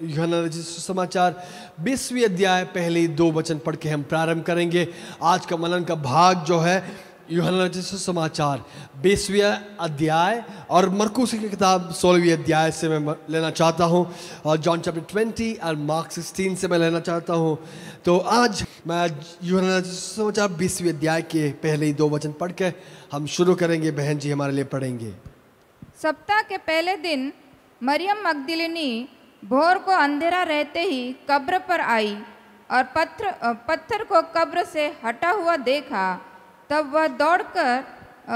यूहन्ना रचित सुसमाचार 20वीं अध्याय पहले 2 वचन पढ़ के हम प्रारंभ करेंगे। आज का मनन का भाग जो है यूहन्ना रचित सुसमाचार 20वीं अध्याय और मरकुस की किताब 16वीं अध्याय से मैं लेना चाहता हूँ, और जॉन चैप्टर 20 और मार्क 16 से मैं लेना चाहता हूँ। तो आज मैं यूहन्ना रचित सुसमाचार 20वीं अध्याय के पहले 2 वचन पढ़ के हम शुरू करेंगे। बहन जी हमारे लिए पढ़ेंगे। सप्ताह के पहले दिन मरियम मगदलिनी भोर को अंधेरा रहते ही कब्र पर आई और पत्थर को कब्र से हटा हुआ देखा। तब वह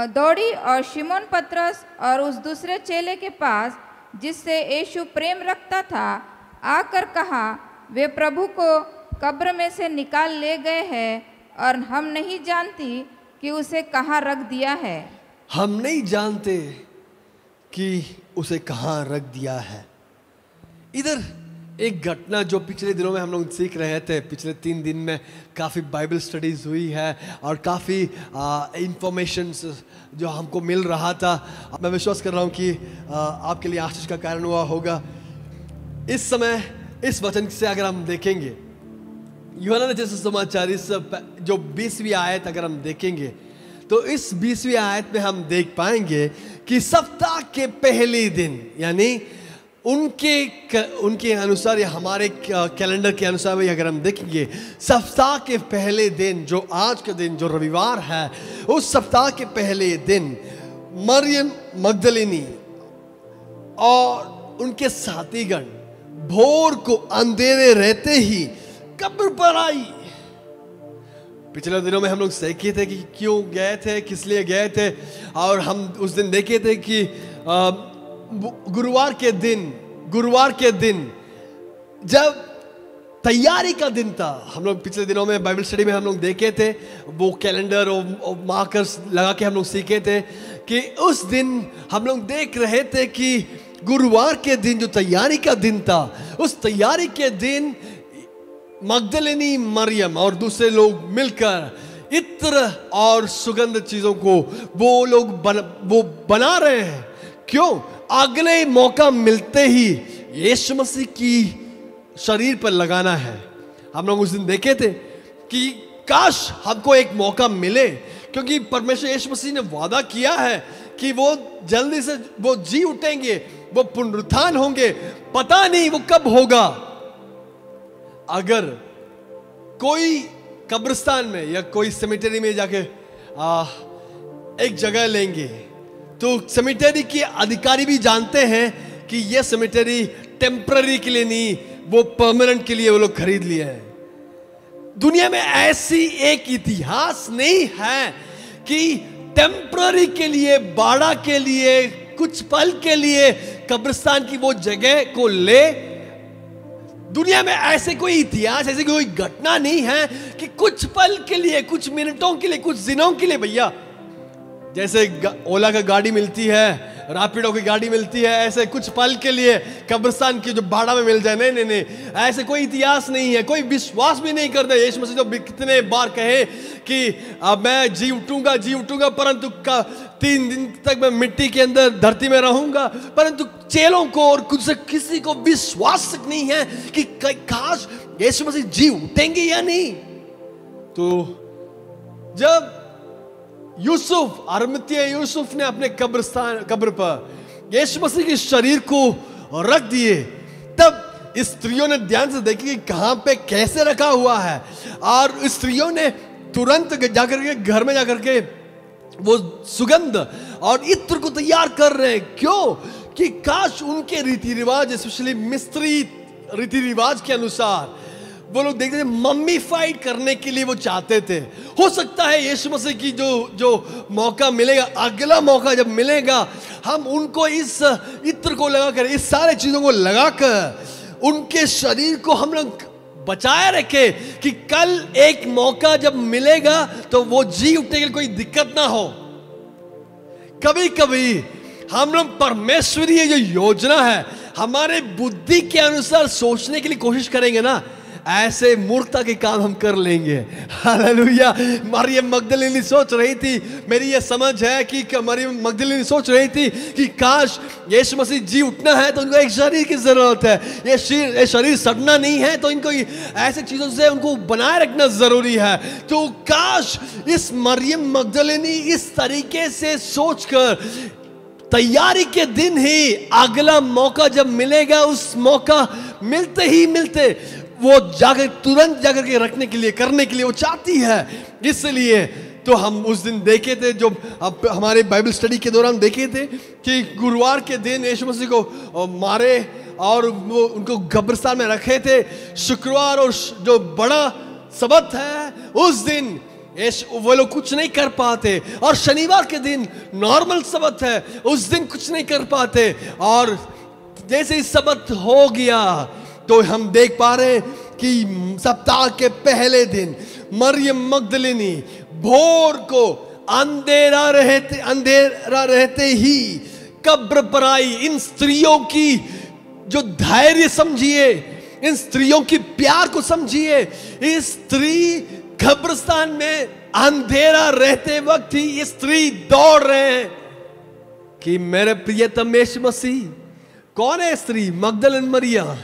दौड़ी और शिमोन पतरस और उस दूसरे चेले के पास जिससे यीशु प्रेम रखता था आकर कहा, वे प्रभु को कब्र में से निकाल ले गए हैं और हम नहीं जानती कि उसे कहाँ रख दिया है। हम नहीं जानते कि उसे कहाँ रख दिया है। इधर एक घटना जो पिछले दिनों में हम लोग सीख रहे थे, पिछले 3 दिन में काफ़ी बाइबल स्टडीज़ हुई है और काफ़ी इंफॉर्मेशंस जो हमको मिल रहा था। मैं विश्वास कर रहा हूँ कि आपके लिए आशीष का कारण हुआ होगा। इस समय इस वचन से अगर हम देखेंगे, यूहन्ना रचित सुसमाचार इस जो 20वीं आयत अगर हम देखेंगे तो इस 20वीं आयत में हम देख पाएंगे कि सप्ताह के पहले दिन, यानी उनके अनुसार या हमारे कैलेंडर के अनुसार भी अगर हम देखेंगे, सप्ताह के पहले दिन जो आज का दिन जो रविवार है, उस सप्ताह के पहले दिन मरियम मगदलिनी और उनके साथीगण भोर को अंधेरे रहते ही कब्र पर आई। पिछले दिनों में हम लोग सीखे थे कि क्यों गए थे, किस लिए गए थे, और हम उस दिन देखे थे कि गुरुवार के दिन जब तैयारी का दिन था, हम लोग पिछले दिनों में बाइबल स्टडी में हम लोग देखे थे, वो कैलेंडर और मार्कर्स लगा के हम लोग सीखे थे कि उस दिन हम लोग देख रहे थे कि गुरुवार के दिन जो तैयारी का दिन था, उस तैयारी के दिन मगदलिनी मरियम और दूसरे लोग मिलकर इत्र और सुगंध चीजों को वो बना रहे हैं। क्यों? अगले मौका मिलते ही यीशु मसीह की शरीर पर लगाना है। हम लोग उस दिन देखे थे कि काश हमको एक मौका मिले, क्योंकि परमेश्वर यीशु मसीह ने वादा किया है कि वो जल्दी से वो जी उठेंगे, वो पुनरुत्थान होंगे। पता नहीं वो कब होगा। अगर कोई कब्रिस्तान में या कोई सेमेटरी में जाके एक जगह लेंगे तो सेमेटरी के अधिकारी भी जानते हैं कि यह सेमेटरी टेम्पररी के लिए नहीं, वो परमानेंट के लिए वो लोग खरीद लिए हैं। दुनिया में ऐसी एक इतिहास नहीं है कि टेम्पररी के लिए, बाड़ा के लिए, कुछ पल के लिए कब्रिस्तान की वो जगह को ले। दुनिया में ऐसे कोई इतिहास, ऐसी कोई घटना नहीं है कि कुछ पल के लिए, कुछ मिनटों के लिए, कुछ दिनों के लिए, भैया जैसे ओला का गाड़ी मिलती है, रैपिडो की गाड़ी मिलती है, ऐसे कुछ पल के लिए कब्रिस्तान की जो भाड़ा में मिल जाए। नहीं, ऐसे कोई इतिहास नहीं है। कोई विश्वास भी नहीं करता। यीशु मसीह तो कितने बार कहे कि अब मैं जी उठूंगा परंतु 3 दिन तक मैं मिट्टी के अंदर धरती में रहूंगा, परंतु चेलों को और किसी को विश्वास नहीं है कि काश यीशु मसीह जी उठेंगे या नहीं। तो जब यूसुफ ने अपने कब्र पर यीशु मसीह के शरीर को रख दिए, तब स्त्रियों ने ध्यान से देखी कि कहां पे कैसे रखा हुआ है, और स्त्रियों ने तुरंत जाकर के घर में जाकर के वो सुगंध और इत्र को तैयार कर रहे हैं। क्यों? कि काश उनके रीति रिवाज, स्पेशली मिस्त्री रीति रिवाज के अनुसार वो लोग देखते थे, मम्मीफाइड करने के लिए वो चाहते थे। हो सकता है यीशु मसीह की जो मौका मिलेगा, अगला मौका जब मिलेगा, हम उनको इस इत्र को लगाकर, इस सारे चीजों को लगाकर उनके शरीर को हम लोग बचाए रखे कि कल एक मौका जब मिलेगा तो वो जी उठने के लिए कोई दिक्कत ना हो। कभी कभी हम लोग परमेश्वरीय जो योजना है, हमारे बुद्धि के अनुसार सोचने के लिए कोशिश करेंगे ना, ऐसे मूर्खता के काम हम कर लेंगे। हालेलुया। मरियम मगदलीनी सोच रही थी, मेरी ये समझ है कि मरियम मगदलीनी सोच रही थी कि काश यीशु मसीह जी उठना है तो उनको एक शरीर की जरूरत है, ये शरीर सड़ना नहीं है तो इनको ऐसे चीजों से उनको बनाए रखना जरूरी है। तो काश इस मरियम मगदलीनी इस तरीके से सोचकर तैयारी के दिन ही अगला मौका जब मिलेगा, उस मौका मिलते वो जाकर तुरंत जाकर के रखने के लिए, करने के लिए वो चाहती है। इसलिए तो हम उस दिन देखे थे, जो अब हमारे बाइबल स्टडी के दौरान देखे थे कि गुरुवार के दिन यीशु मसीह को मारे और वो उनको कब्रिस्तान में रखे थे। शुक्रवार और जो बड़ा सबत है उस दिन वो लोग कुछ नहीं कर पाते, और शनिवार के दिन नॉर्मल सबत है उस दिन कुछ नहीं कर पाते। और जैसे ही सबत हो गया तो हम देख पा रहे हैं कि सप्ताह के पहले दिन मरियम मगदलीनी भोर को अंधेरा रहते ही कब्र पर आई। इन स्त्रियों की जो धैर्य समझिए, इन स्त्रियों की प्यार को समझिए। इस स्त्री कब्रिस्तान में अंधेरा रहते वक्त ही ये स्त्री दौड़ रहे हैं कि मेरे प्रियतम यीशु मसीह। कौन है स्त्री? मगदलीन मरिया।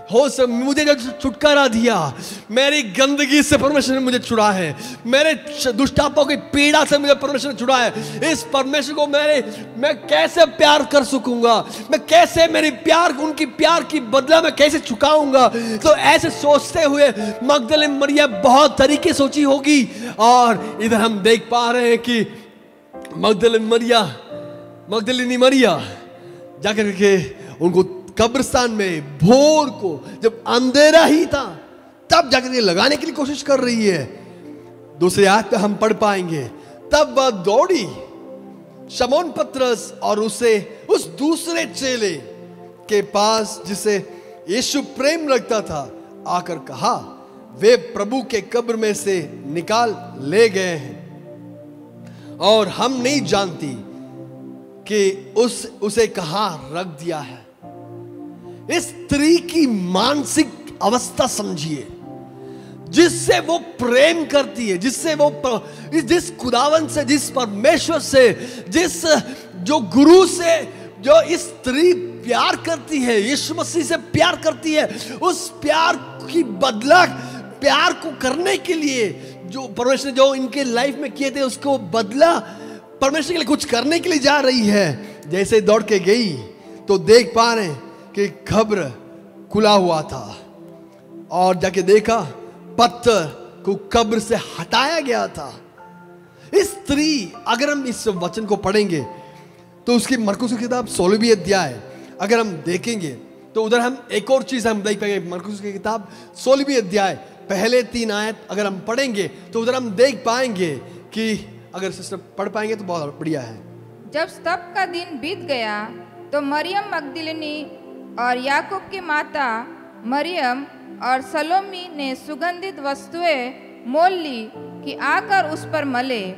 हो सब मुझे जो छुटकारा दिया, मेरी गंदगी से परमेश्वर ने मुझे छुड़ा है, मेरे दुष्टात्माओं की पीड़ा से मुझे परमेश्वर ने छुड़ा है। इस परमेश्वर को मैं कैसे प्यार कर सकूंगा, मैं कैसे उनकी प्यार की बदला मैं कैसे चुकाऊंगा। तो ऐसे सोचते हुए मगदलीन मरिया बहुत तरीके सोची होगी। और इधर हम देख पा रहे हैं कि मगदलीनी मरिया जाकर के उनको कब्रिस्तान में भोर को जब अंधेरा ही था तब जाकर लगाने के लिए कोशिश कर रही है। दूसरी आयत पे हम पढ़ पाएंगे, तब वह दौड़ी शमौन पतरस और उस दूसरे चेले के पास जिसे यीशु प्रेम रखता था, आकर कहा, वे प्रभु के कब्र में से निकाल ले गए हैं और हम नहीं जानती कि उसे कहां रख दिया है। इस स्त्री की मानसिक अवस्था समझिए, जिससे वो प्रेम करती है, जिस खुदावन से, जिस परमेश्वर से, जो गुरु से जो इस स्त्री प्यार करती है, यीशु मसीह से प्यार करती है, उस प्यार की बदला, प्यार को करने के लिए जो परमेश्वर ने जो इनके लाइफ में किए थे उसको बदला परमेश्वर के लिए कुछ करने के लिए जा रही है। जैसे दौड़ के गई तो देख पा रहे कि कब्र खुला हुआ था और जाके देखा पत्थर को कब्र से हटाया गया था। इस स्त्री, अगर हम इस वचन को पढ़ेंगे तो उसकी मरकुस की किताब 16वीं अध्याय अगर हम देखेंगे तो उधर हम एक और चीज हम देख पाएंगे। मरकुस की किताब 16वीं अध्याय पहले 3 आयत अगर हम पढ़ेंगे तो उधर हम देख पाएंगे कि अगर सिस्टर पढ़ पाएंगे तो बहुत बढ़िया है। जब स्तब का दिन बीत गया तो मरियम मगदलीनी और याकूब की माता मरियम और सलोमी ने सुगंधित वस्तुएं मोल ली कि आकर उस पर मले।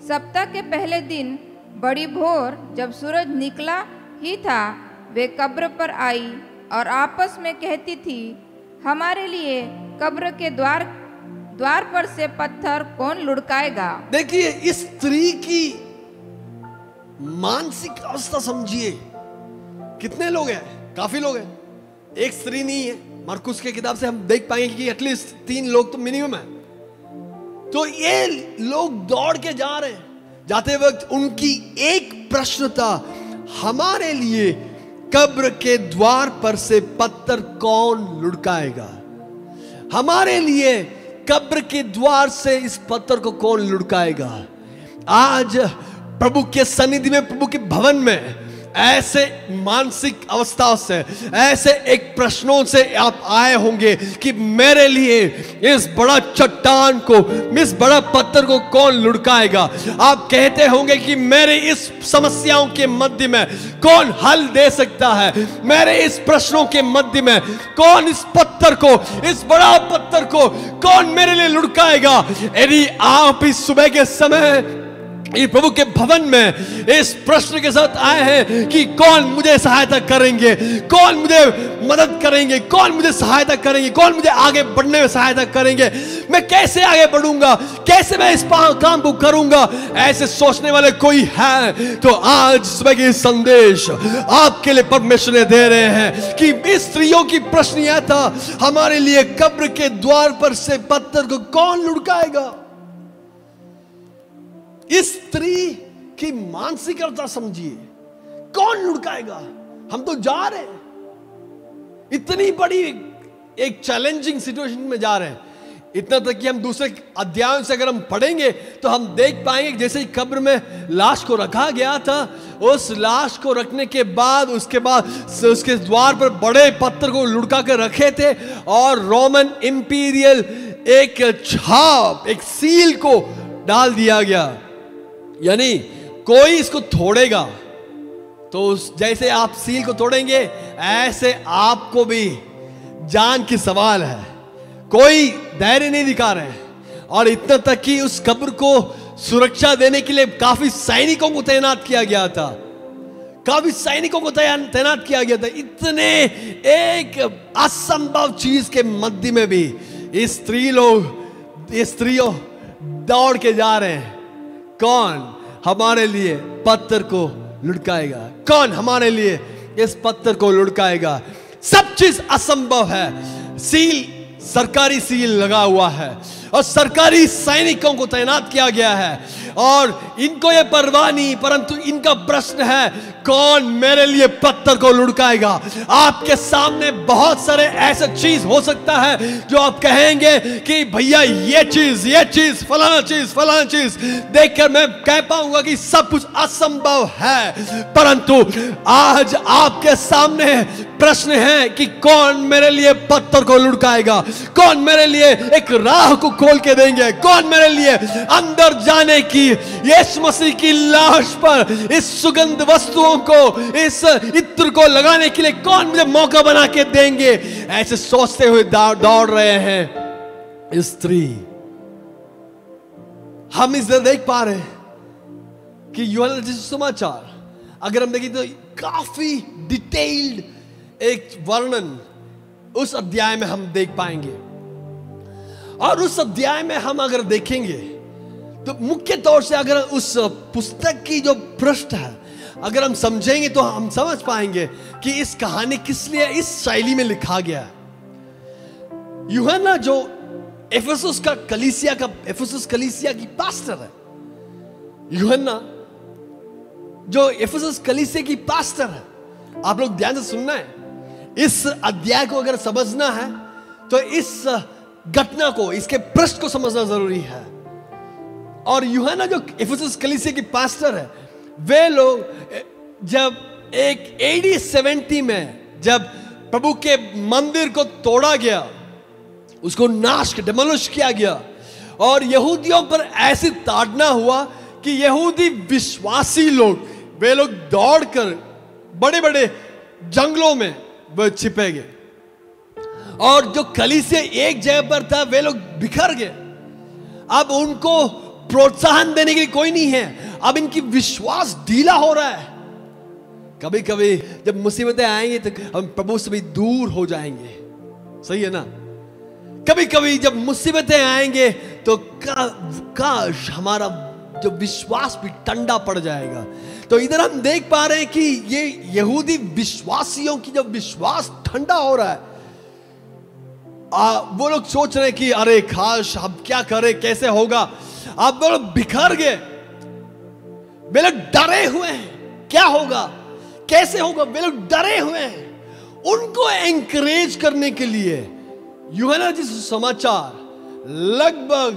सप्ताह के पहले दिन बड़ी भोर जब सूरज निकला ही था, वे कब्र पर आई और आपस में कहती थी, हमारे लिए कब्र के द्वार पर से पत्थर कौन लुढ़काएगा। देखिए इस स्त्री की मानसिक अवस्था समझिए। कितने लोग हैं? काफी लोग हैं, एक स्त्री नहीं है। मरकुस के किताब से हम देख पाएंगे कि एटलीस्ट 3 लोग तो मिनिमम है। तो ये लोग दौड़ के जा रहे हैं। जाते वक्त उनकी एक प्रश्न था, हमारे लिए कब्र के द्वार पर से पत्थर कौन लुढ़काएगा? हमारे लिए कब्र के द्वार से इस पत्थर को कौन लुढ़काएगा? आज प्रभु के सन्निधि में, प्रभु के भवन में ऐसे मानसिक अवस्थाओं से, ऐसे एक प्रश्नों से आप आए होंगे कि मेरे लिए इस बड़ा चट्टान को, इस बड़ा पत्थर को कौन लुढ़काएगा। आप कहते होंगे कि मेरे इस समस्याओं के मध्य में कौन हल दे सकता है, मेरे इस प्रश्नों के मध्य में कौन इस पत्थर को, इस बड़ा पत्थर को कौन मेरे लिए लुढ़काएगा। यदि आप इस सुबह के समय ये प्रभु के भवन में इस प्रश्न के साथ आए हैं कि कौन मुझे सहायता करेंगे, कौन मुझे मदद करेंगे, कौन मुझे सहायता करेंगे, कौन मुझे आगे बढ़ने में सहायता करेंगे, मैं कैसे आगे बढ़ूंगा, कैसे मैं इस काम को करूंगा। ऐसे सोचने वाले कोई है तो आज सुबह के संदेश आपके लिए परमेश्वर ने दे रहे हैं कि इस स्त्रियों की प्रश्न यह था, हमारे लिए कब्र के द्वार पर से पत्थर को कौन लुढ़काएगा। इस स्त्री की मानसिकता समझिए, कौन लुढ़काएगा। हम तो जा रहे हैं, इतनी बड़ी एक चैलेंजिंग सिचुएशन में जा रहे हैं, इतना तक कि हम दूसरे अध्यायों से अगर हम पढ़ेंगे तो हम देख पाएंगे जैसे ही कब्र में लाश को रखा गया था, उस लाश को रखने के बाद उसके द्वार पर बड़े पत्थर को लुढ़का कर रखे थे और रोमन इंपीरियल एक छाप, एक सील को डाल दिया गया। यानी कोई इसको तोड़ेगा तो जैसे आप सील को तोड़ेंगे ऐसे आपको भी जान की सवाल है। कोई धैर्य नहीं दिखा रहे हैं और इतना तक कि उस कब्र को सुरक्षा देने के लिए काफी सैनिकों को तैनात किया गया था, काफी सैनिकों को तैनात किया गया था। इतने एक असंभव चीज के मध्य में भी ये स्त्रियों दौड़ के जा रहे हैं। कौन हमारे लिए पत्थर को लुढ़काएगा, कौन हमारे लिए इस पत्थर को लुढ़काएगा। सब चीज असंभव है। सील, सरकारी सील लगा हुआ है और सरकारी सैनिकों को तैनात किया गया है और इनको ये परवाह नहीं, परंतु इनका प्रश्न है कौन मेरे लिए पत्थर को लुढ़काएगा। आपके सामने बहुत सारे ऐसे चीज हो सकता है जो आप कहेंगे कि भैया ये चीज फलाना चीज देखकर मैं कह पाऊंगा कि सब कुछ असंभव है, परंतु आज आपके सामने प्रश्न है कि कौन मेरे लिए पत्थर को लुढ़काएगा, कौन मेरे लिए एक राह को खोल के देंगे, कौन मेरे लिए अंदर जाने की, यीशु मसीह की लाश पर इस सुगंध वस्तुओं को, इस इत्र को लगाने के लिए कौन मुझे मौका बना के देंगे। ऐसे सोचते हुए दौड़ रहे हैं स्त्री। हम इस देख पा रहे हैं कि यूहन्ना जैसे समाचार अगर हम देखें तो काफी डिटेल्ड एक वर्णन उस अध्याय में हम देख पाएंगे और उस अध्याय में हम अगर देखेंगे तो मुख्य तौर से अगर उस पुस्तक की जो पृष्ठ है अगर हम समझेंगे तो हम समझ पाएंगे कि इस कहानी किस लिए इस शैली में लिखा गया है। यूहन्ना जो एफेसुस कलीसिया की पास्टर है, यूहन्ना जो एफेसुस कलीसिया की पास्टर है, आप लोग ध्यान से सुनना है। इस अध्याय को अगर समझना है तो इस घटना को, इसके पृष्ठ को समझना जरूरी है। और यूहन्ना जो एफेसुस कलीसिया की पास्टर है, वे लोग जब एक AD 70 में जब प्रभु के मंदिर को तोड़ा गया, उसको डिमोलिश किया गया और यहूदियों पर ऐसी ताड़ना हुआ कि यहूदी विश्वासी लोग, वे लोग दौड़कर बड़े बड़े जंगलों में वो छिपे गए और जो कलीसिया एक जगह पर था वे लोग बिखर गए। अब उनको प्रोत्साहन देने के लिए कोई नहीं है, अब इनकी विश्वास ढीला हो रहा है। कभी कभी जब मुसीबतें आएंगी तो हम प्रभु से भी दूर हो जाएंगे, सही है ना। कभी कभी जब मुसीबतें आएंगे तो काश हमारा जो विश्वास भी ठंडा पड़ जाएगा। तो इधर हम देख पा रहे हैं कि ये यहूदी विश्वासियों की जब विश्वास ठंडा हो रहा है, वो लोग सोच रहे हैं कि अरे खास अब क्या करें, कैसे होगा। अब वो लोग बिखर गए, वे लोग डरे हुए हैं, क्या होगा कैसे होगा, वे लोग डरे हुए हैं। उनको एंकरेज करने के लिए यूहन्ना जी समाचार लगभग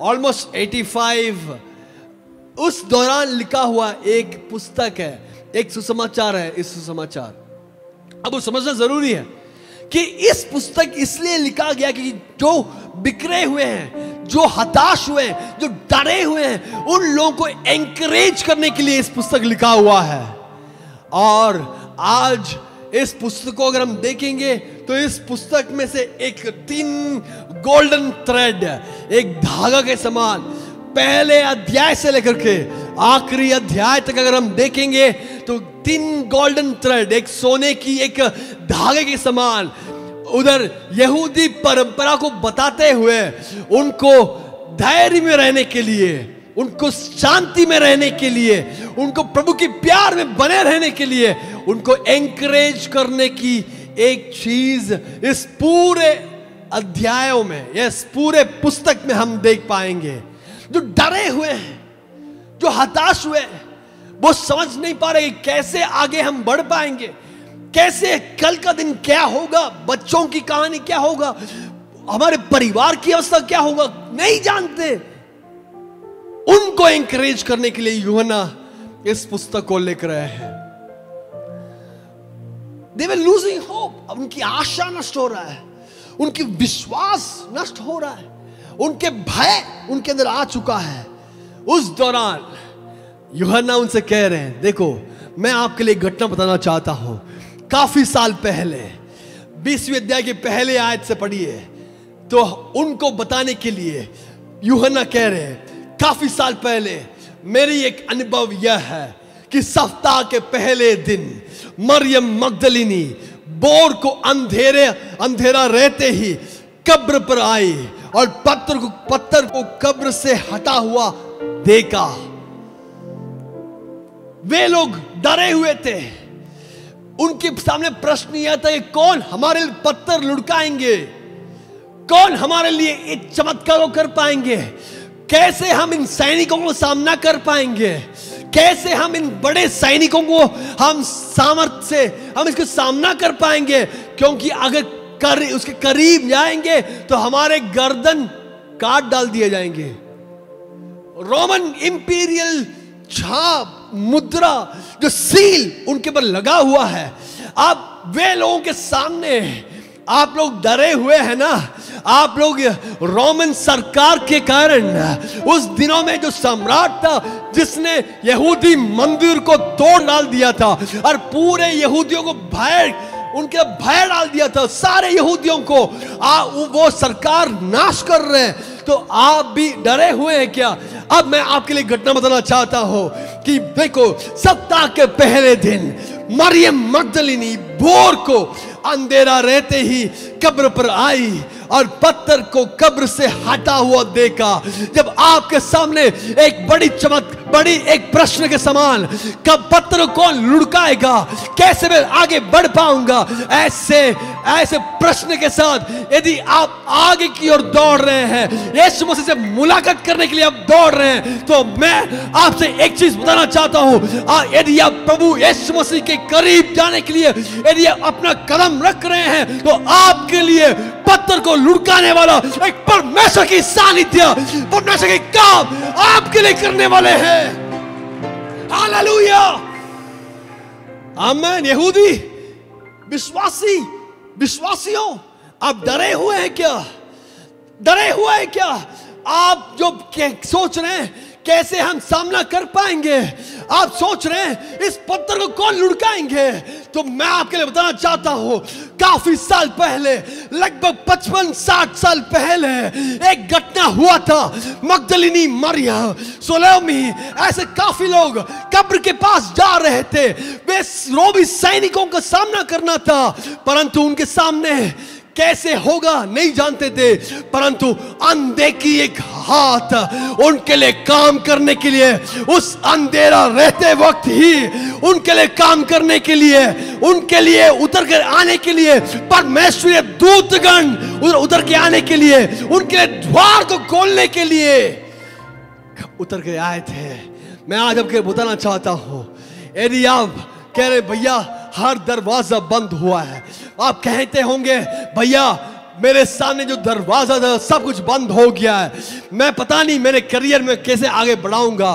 ऑलमोस्ट 85 उस दौरान लिखा हुआ एक पुस्तक है, एक सुसमाचार है। इस सुसमाचार अब वो समझना जरूरी है कि इस पुस्तक इसलिए लिखा गया कि जो बिखरे हुए हैं, जो हताश हुए हैं, जो डरे हुए हैं, उन लोगों को एंकरेज करने के लिए इस पुस्तक लिखा हुआ है। और आज इस पुस्तक को अगर हम देखेंगे तो इस पुस्तक में से एक 3 गोल्डन थ्रेड, एक धागा के समान पहले अध्याय से लेकर के आखिरी अध्याय तक अगर हम देखेंगे तो 3 गोल्डन थ्रेड, एक सोने की एक धागे के समान, उधर यहूदी परंपरा को बताते हुए उनको धैर्य में रहने के लिए, उनको शांति में रहने के लिए, उनको प्रभु के प्यार में बने रहने के लिए, उनको एंकरेज करने की एक चीज इस पूरे अध्यायों में, इस पूरे पुस्तक में हम देख पाएंगे। जो डरे हुए हैं, जो हताश हुए हैं, वो समझ नहीं पा रहे कैसे आगे हम बढ़ पाएंगे, कैसे कल का दिन क्या होगा, बच्चों की कहानी क्या होगा, हमारे परिवार की अवस्था क्या होगा, नहीं जानते। उनको एंकरेज करने के लिए यूहन्ना इस पुस्तक को लिख रहे हैं। They were losing hope, उनकी आशा नष्ट हो रहा है, उनकी विश्वास नष्ट हो रहा है, उनके भय उनके अंदर आ चुका है। उस दौरान यूहन्ना उनसे कह रहे हैं, देखो मैं आपके लिए घटना बताना चाहता हूं। काफी साल पहले 20वें अध्याय के पहले आयत से पढ़िए तो उनको बताने के लिए यूहन्ना कह रहे हैं, काफी साल पहले मेरी एक अनुभव यह है कि सप्ताह के पहले दिन मरियम मगदलिनी बोर को अंधेरा रहते ही कब्र पर आई और पत्थर को कब्र से हटा हुआ देखा। वे लोग डरे हुए थे। उनके सामने प्रश्न यह था कि कौन हमारे लिए पत्थर लुढ़काएंगे, कौन हमारे लिए एक चमत्कार कर पाएंगे, कैसे हम इन सैनिकों को सामना कर पाएंगे, कैसे हम इन बड़े सैनिकों को हम सामर्थ्य से हम इसका सामना कर पाएंगे, क्योंकि अगर उसके करीब जाएंगे तो हमारे गर्दन काट डाल दिए जाएंगे। रोमन इंपीरियल छाप मुद्रा जो सील उनके पर लगा हुआ है। अब वे लोगों के सामने आप लोग डरे हुए हैं ना, आप लोग रोमन सरकार के कारण, उस दिनों में जो सम्राट था जिसने यहूदी मंदिर को तोड़ डाल दिया था और पूरे यहूदियों को उनके भय डाल दिया था, सारे यहूदियों को वो सरकार नाश कर रहे हैं। तो आप भी डरे हुए हैं क्या? अब मैं आपके लिए घटना बताना चाहता हूं कि देखो सप्ताह के पहले दिन मरियम मगदलिनी भोर को अंधेरा रहते ही कब्र पर आई और पत्थर को कब्र से हटा हुआ देखा। जब आपके सामने एक बड़ी एक प्रश्न के समान, कब पत्थर को कौन लुढ़काएगा, कैसे मैं आगे बढ़ पाऊंगा, ऐसे प्रश्न के साथ यदि आप आगे की ओर दौड़ रहे हैं, यीशु मसीह से मुलाकात करने के लिए आप दौड़ रहे हैं, तो मैं आपसे एक चीज बताना चाहता हूं। यदि आप प्रभु यीशु मसीह के करीब जाने के लिए यदि आप अपना कदम रख रहे हैं, तो आपके लिए पत्थर को लुढ़काने वाला एक परमेश्वर की सानिध्य, परमेश्वर के काम आपके लिए करने वाले हैं। हालेलुया, आमीन। यहूदी विश्वासियों, आप डरे हुए हैं क्या? डरे हुए हैं क्या? आप जो सोच रहे हैं कैसे हम सामना कर पाएंगे, आप सोच रहे हैं इस पत्थर को कौन लुढ़काएंगे, तो मैं आपके लिए बताना चाहता हूं, काफी साल पहले, लगभग 55-60 साल पहले एक घटना हुआ था। मगदलिनी मरियम, सोलोमी, ऐसे काफी लोग कब्र के पास जा रहे थे। वे रोमी सैनिकों का सामना करना था, परंतु उनके सामने कैसे होगा नहीं जानते थे, परंतु अंधे की एक हाथ उनके लिए काम करने के लिए, उस अंधेरा रहते वक्त ही उनके लिए काम करने के लिए, उनके लिए उतर कर आने के लिए, परमेश्वरीय दूतगण उतर के आने के लिए, उनके लिए द्वार को खोलने के लिए उतर के आए थे। मैं आज आपके बताना चाहता हूं, यदि आप कह रहे भैया हर दरवाजा बंद हुआ है, आप कहते होंगे भैया मेरे सामने जो दरवाजा था सब कुछ बंद हो गया है, मैं पता नहीं मेरे करियर में कैसे आगे बढ़ाऊंगा,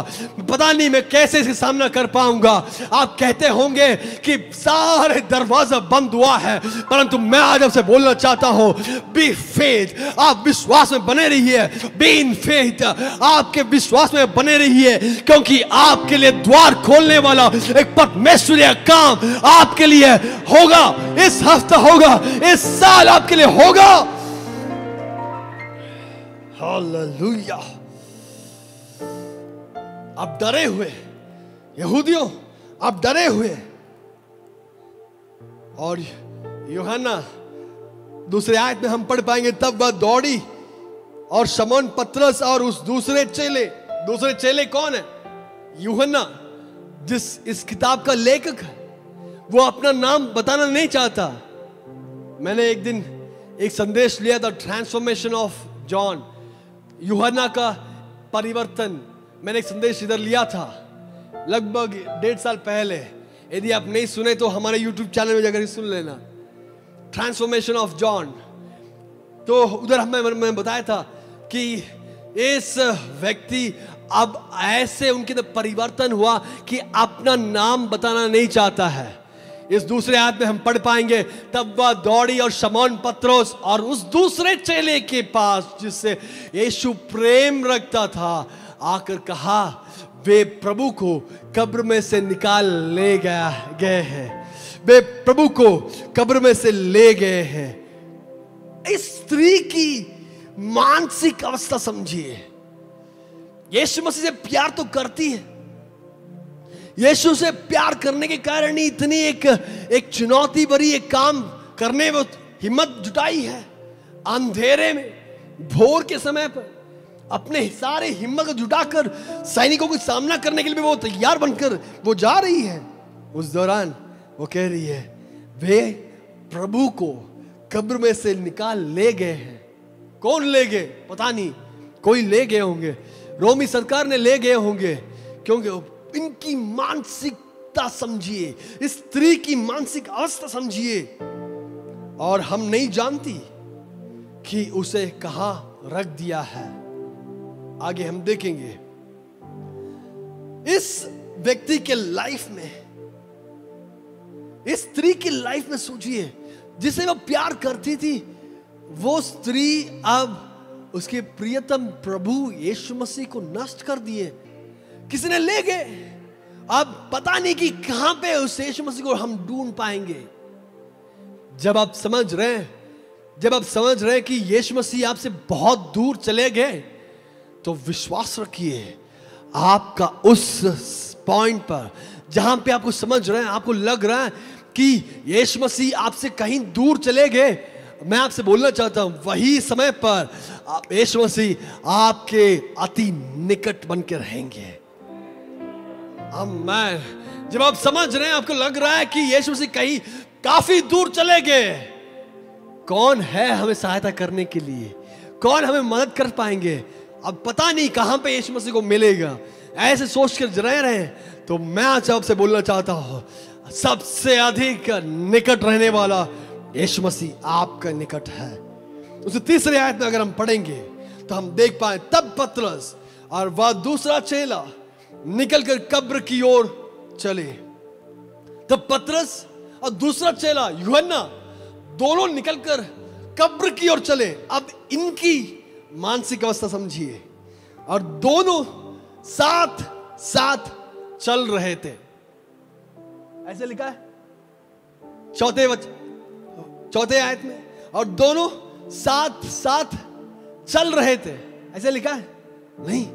पता नहीं मैं कैसे इसका सामना कर पाऊंगा। आप कहते होंगे कि सारे दरवाजा बंद हुआ है, परंतु मैं आज आपसे बोलना चाहता हूं, बी फेथ, आप विश्वास में बने रहिए। बी इन फेथ, आपके विश्वास में बने रहिए, क्योंकि आपके लिए द्वार खोलने वाला एक परमेश्वरीय काम आपके लिए होगा। इस हफ्ते होगा, इस साल आपके लिए होगा। हालेलुया। आप डरे हुए, यहूदियों आप डरे हुए। और यूहन्ना दूसरे आयत में हम पढ़ पाएंगे, तब वह दौड़ी और शमौन पतरस और उस दूसरे चेले कौन है? यूहन्ना, जिस इस किताब का लेखक है, वो अपना नाम बताना नहीं चाहता। मैंने एक दिन एक संदेश लिया था, ट्रांसफॉर्मेशन ऑफ जॉन, यूहन्ना का परिवर्तन। मैंने एक संदेश इधर लिया था लगभग 1.5 साल पहले। यदि आप नहीं सुने तो हमारे YouTube चैनल में जाकर सुन लेना, ट्रांसफॉर्मेशन ऑफ जॉन। तो उधर मैं बताया था कि इस व्यक्ति अब ऐसे उनके अंदर परिवर्तन हुआ कि अपना नाम बताना नहीं चाहता है। इस दूसरे आयत में हम पढ़ पाएंगे, तब वह दौड़ी और शमौन पतरस और उस दूसरे चेले के पास जिससे यीशु प्रेम रखता था, आकर कहा, वे प्रभु को कब्र में से निकाल ले गए हैं, वे प्रभु को कब्र में से ले गए हैं। इस स्त्री की मानसिक अवस्था समझिए। यीशु मसीह से प्यार तो करती है, यीशु से प्यार करने के कारण ही इतनी एक चुनौती भरी एक काम करने में हिम्मत जुटाई है। अंधेरे में भोर के समय पर अपने सारे हिम्मत को जुटाकर सैनिकों का सामना करने के लिए वो तैयार बनकर वो जा रही है। उस दौरान वो कह रही है, वे प्रभु को कब्र में से निकाल ले गए हैं। कौन ले गए? पता नहीं, कोई ले गए होंगे, रोमी सरकार ने ले गए होंगे। क्योंकि इनकी मानसिकता समझिए, इस स्त्री की मानसिक अवस्था समझिए। और हम नहीं जानती कि उसे कहां रख दिया है। आगे हम देखेंगे इस व्यक्ति के लाइफ में, इस स्त्री की लाइफ में सोचिए, जिसे वो प्यार करती थी, वो स्त्री अब उसके प्रियतम प्रभु यीशु मसीह को नष्ट कर दिए, किसी ने ले गए। अब पता नहीं कि कहां पे उस यीशु मसीह को हम ढूंढ पाएंगे। जब आप समझ रहे हैं कि यीशु मसीह आपसे बहुत दूर चले गए, तो विश्वास रखिए, आपका उस पॉइंट पर जहां पे आपको समझ रहे हैं, आपको लग रहा है कि यीशु मसीह आपसे कहीं दूर चले गए, मैं आपसे बोलना चाहता हूं, वही समय पर यीशु मसीह आपके अति निकट बनकर रहेंगे। आमीन। जब आप समझ रहे हैं, आपको लग रहा है कि यीशु मसीह कहीं काफी दूर चले गए, कौन है हमें सहायता करने के लिए? कौन हमें मदद कर पाएंगे? अब पता नहीं कहां पे यीशु मसीह को मिलेगा। ऐसे सोच कर रह रहे हैं, तो मैं आज आपसे बोलना चाहता हूं, सबसे अधिक निकट रहने वाला यीशु मसीह आपका निकट है। उसे तीसरे आयत में अगर हम पढ़ेंगे तो हम देख पाए, तब पतरस और वह दूसरा चेला निकलकर कब्र की ओर चले। तब पतरस और दूसरा चेला यूहन्ना दोनों निकलकर कब्र की ओर चले। अब इनकी मानसिक अवस्था समझिए। और दोनों साथ साथ चल रहे थे, ऐसे लिखा है चौथे आयत में। और दोनों साथ साथ चल रहे थे, ऐसे लिखा है? नहीं,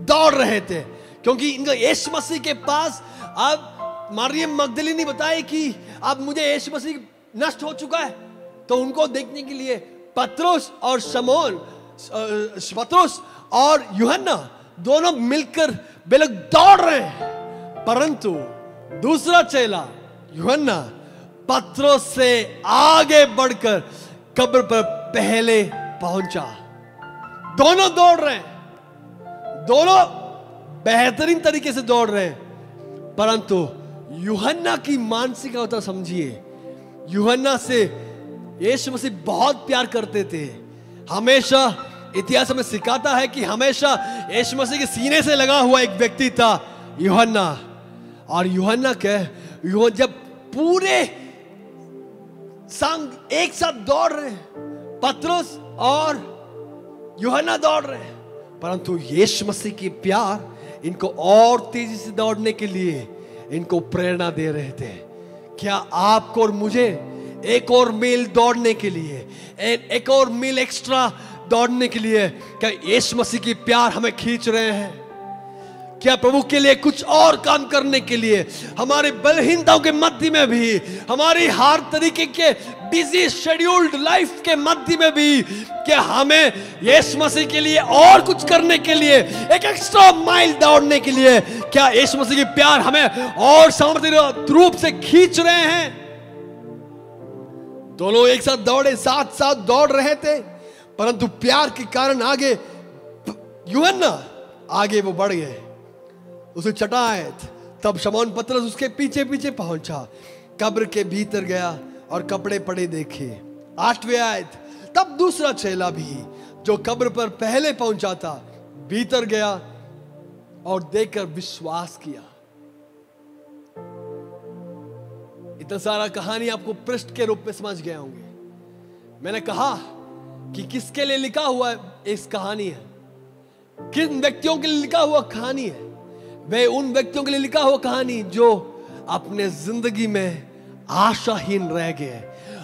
दौड़ रहे थे। क्योंकि इनका यीशु मसीह के पास, अब मरियम मगदलीनी बताए कि अब मुझे यीशु मसीह नष्ट हो चुका है, तो उनको देखने के लिए पतरस और यूहन्ना दोनों मिलकर वे लोग दौड़ रहे हैं। परंतु दूसरा चेला यूहन्ना पतरस से आगे बढ़कर कब्र पर पहले पहुंचा। दोनों दौड़ रहे हैं, दोनों बेहतरीन तरीके से दौड़ रहे हैं। परंतु यूहन्ना की मानसिक अवस्था समझिए। यूहन्ना से यीशु मसीह बहुत प्यार करते थे। हमेशा इतिहास हमें सिखाता है कि हमेशा यीशु मसीह के सीने से लगा हुआ एक व्यक्ति था यूहन्ना। और यूहन्ना जब पूरे संग एक साथ दौड़ रहे हैं, पतरस और यूहन्ना दौड़ रहे हैं, परंतु यीशु मसीह की प्यार इनको और तेजी से दौड़ने के लिए इनको प्रेरणा दे रहे थे। क्या आपको और मुझे एक और मील दौड़ने के लिए, एक और मील एक्स्ट्रा दौड़ने के लिए क्या यीशु मसीह की प्यार हमें खींच रहे हैं? क्या प्रभु के लिए कुछ और काम करने के लिए, हमारे बलहीनताओं के मध्य में भी, हमारी हर तरीके के बिजी शेड्यूल्ड लाइफ के मध्य में भी, क्या हमें यीशु मसीह के लिए और कुछ करने के लिए, एक एक्स्ट्रा माइल दौड़ने के लिए, क्या यीशु मसीह की प्यार हमें और सामर्थ्य रूप से खींच रहे हैं? दोनों एक साथ दौड़े, साथ साथ दौड़ रहे थे, परंतु प्यार के कारण आगे यूहन्ना आगे वो बढ़ गए। उसे चटा आए, तब शमौन पतरस उसके पीछे पीछे पहुंचा, कब्र के भीतर गया और कपड़े पड़े देखे। 8वें आयत, तब दूसरा चेला भी जो कब्र पर पहले पहुंचा था भीतर गया और देखकर विश्वास किया। इतना सारा कहानी आपको पृष्ठ के रूप में समझ गए होंगे। मैंने कहा कि किसके लिए लिखा हुआ इस कहानी है, किन व्यक्तियों के लिए लिखा हुआ कहानी है। वे उन व्यक्तियों के लिए लिखा हुआ कहानी जो अपने जिंदगी में आशाहीन रह गए,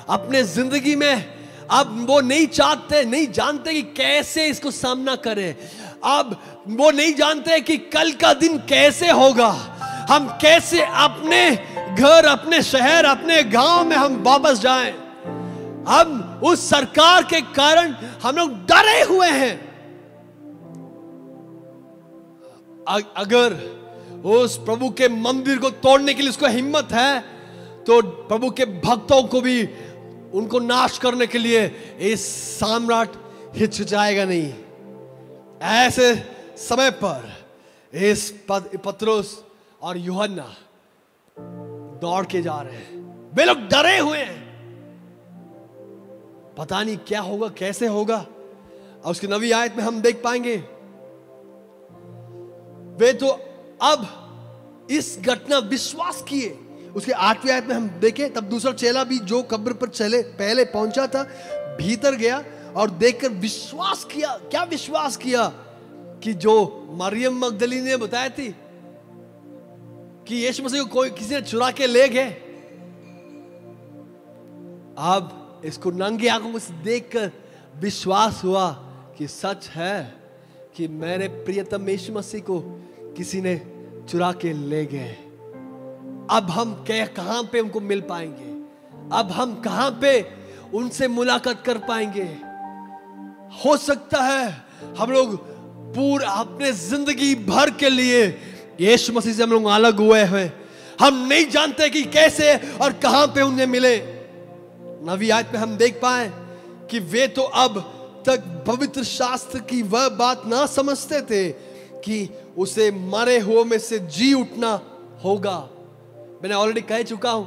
अपने जिंदगी में अब वो नहीं जानते कि कैसे इसको सामना करें। अब वो नहीं जानते कि कल का दिन कैसे होगा, हम कैसे अपने घर, अपने शहर, अपने गांव में हम वापस जाएं। हम उस सरकार के कारण हम लोग डरे हुए हैं। अगर उस प्रभु के मंदिर को तोड़ने के लिए उसको हिम्मत है, तो प्रभु के भक्तों को भी उनको नाश करने के लिए इस सम्राट हिचकिचाएगा नहीं। ऐसे समय पर इस पतरस और यूहन्ना दौड़ के जा रहे हैं, वे लोग डरे हुए हैं, पता नहीं क्या होगा, कैसे होगा। और उसकी 9वीं आयत में हम देख पाएंगे, वे तो अब इस घटना विश्वास किए। उसके 8वीं आयत में हम देखें, तब दूसरा चेला भी जो कब्र पर पहले पहुंचा था भीतर गया और देखकर विश्वास किया। क्या विश्वास किया? कि जो मरियम मगदलीनी ने बताया थी कि यीशु मसीह को कोई किसी ने चुरा के ले गए। अब इसको नंगी आंखों से देखकर विश्वास हुआ कि सच है कि मेरे प्रियतम यीशु मसीह को किसी ने चुरा के ले गए। अब हम कहां पे उनको मिल पाएंगे? अब हम कहां पे उनसे मुलाकात कर पाएंगे? हो सकता है हम लोग पूरा अपने जिंदगी भर के लिए यीशु मसीह से हम लोग अलग हुए हैं। हम नहीं जानते कि कैसे और कहां पे उन्हें मिले। 9वीं आयत में हम देख पाए कि वे तो अब तक पवित्र शास्त्र की वह बात ना समझते थे कि उसे मरे हुए में से जी उठना होगा। मैंने ऑलरेडी कह चुका हूं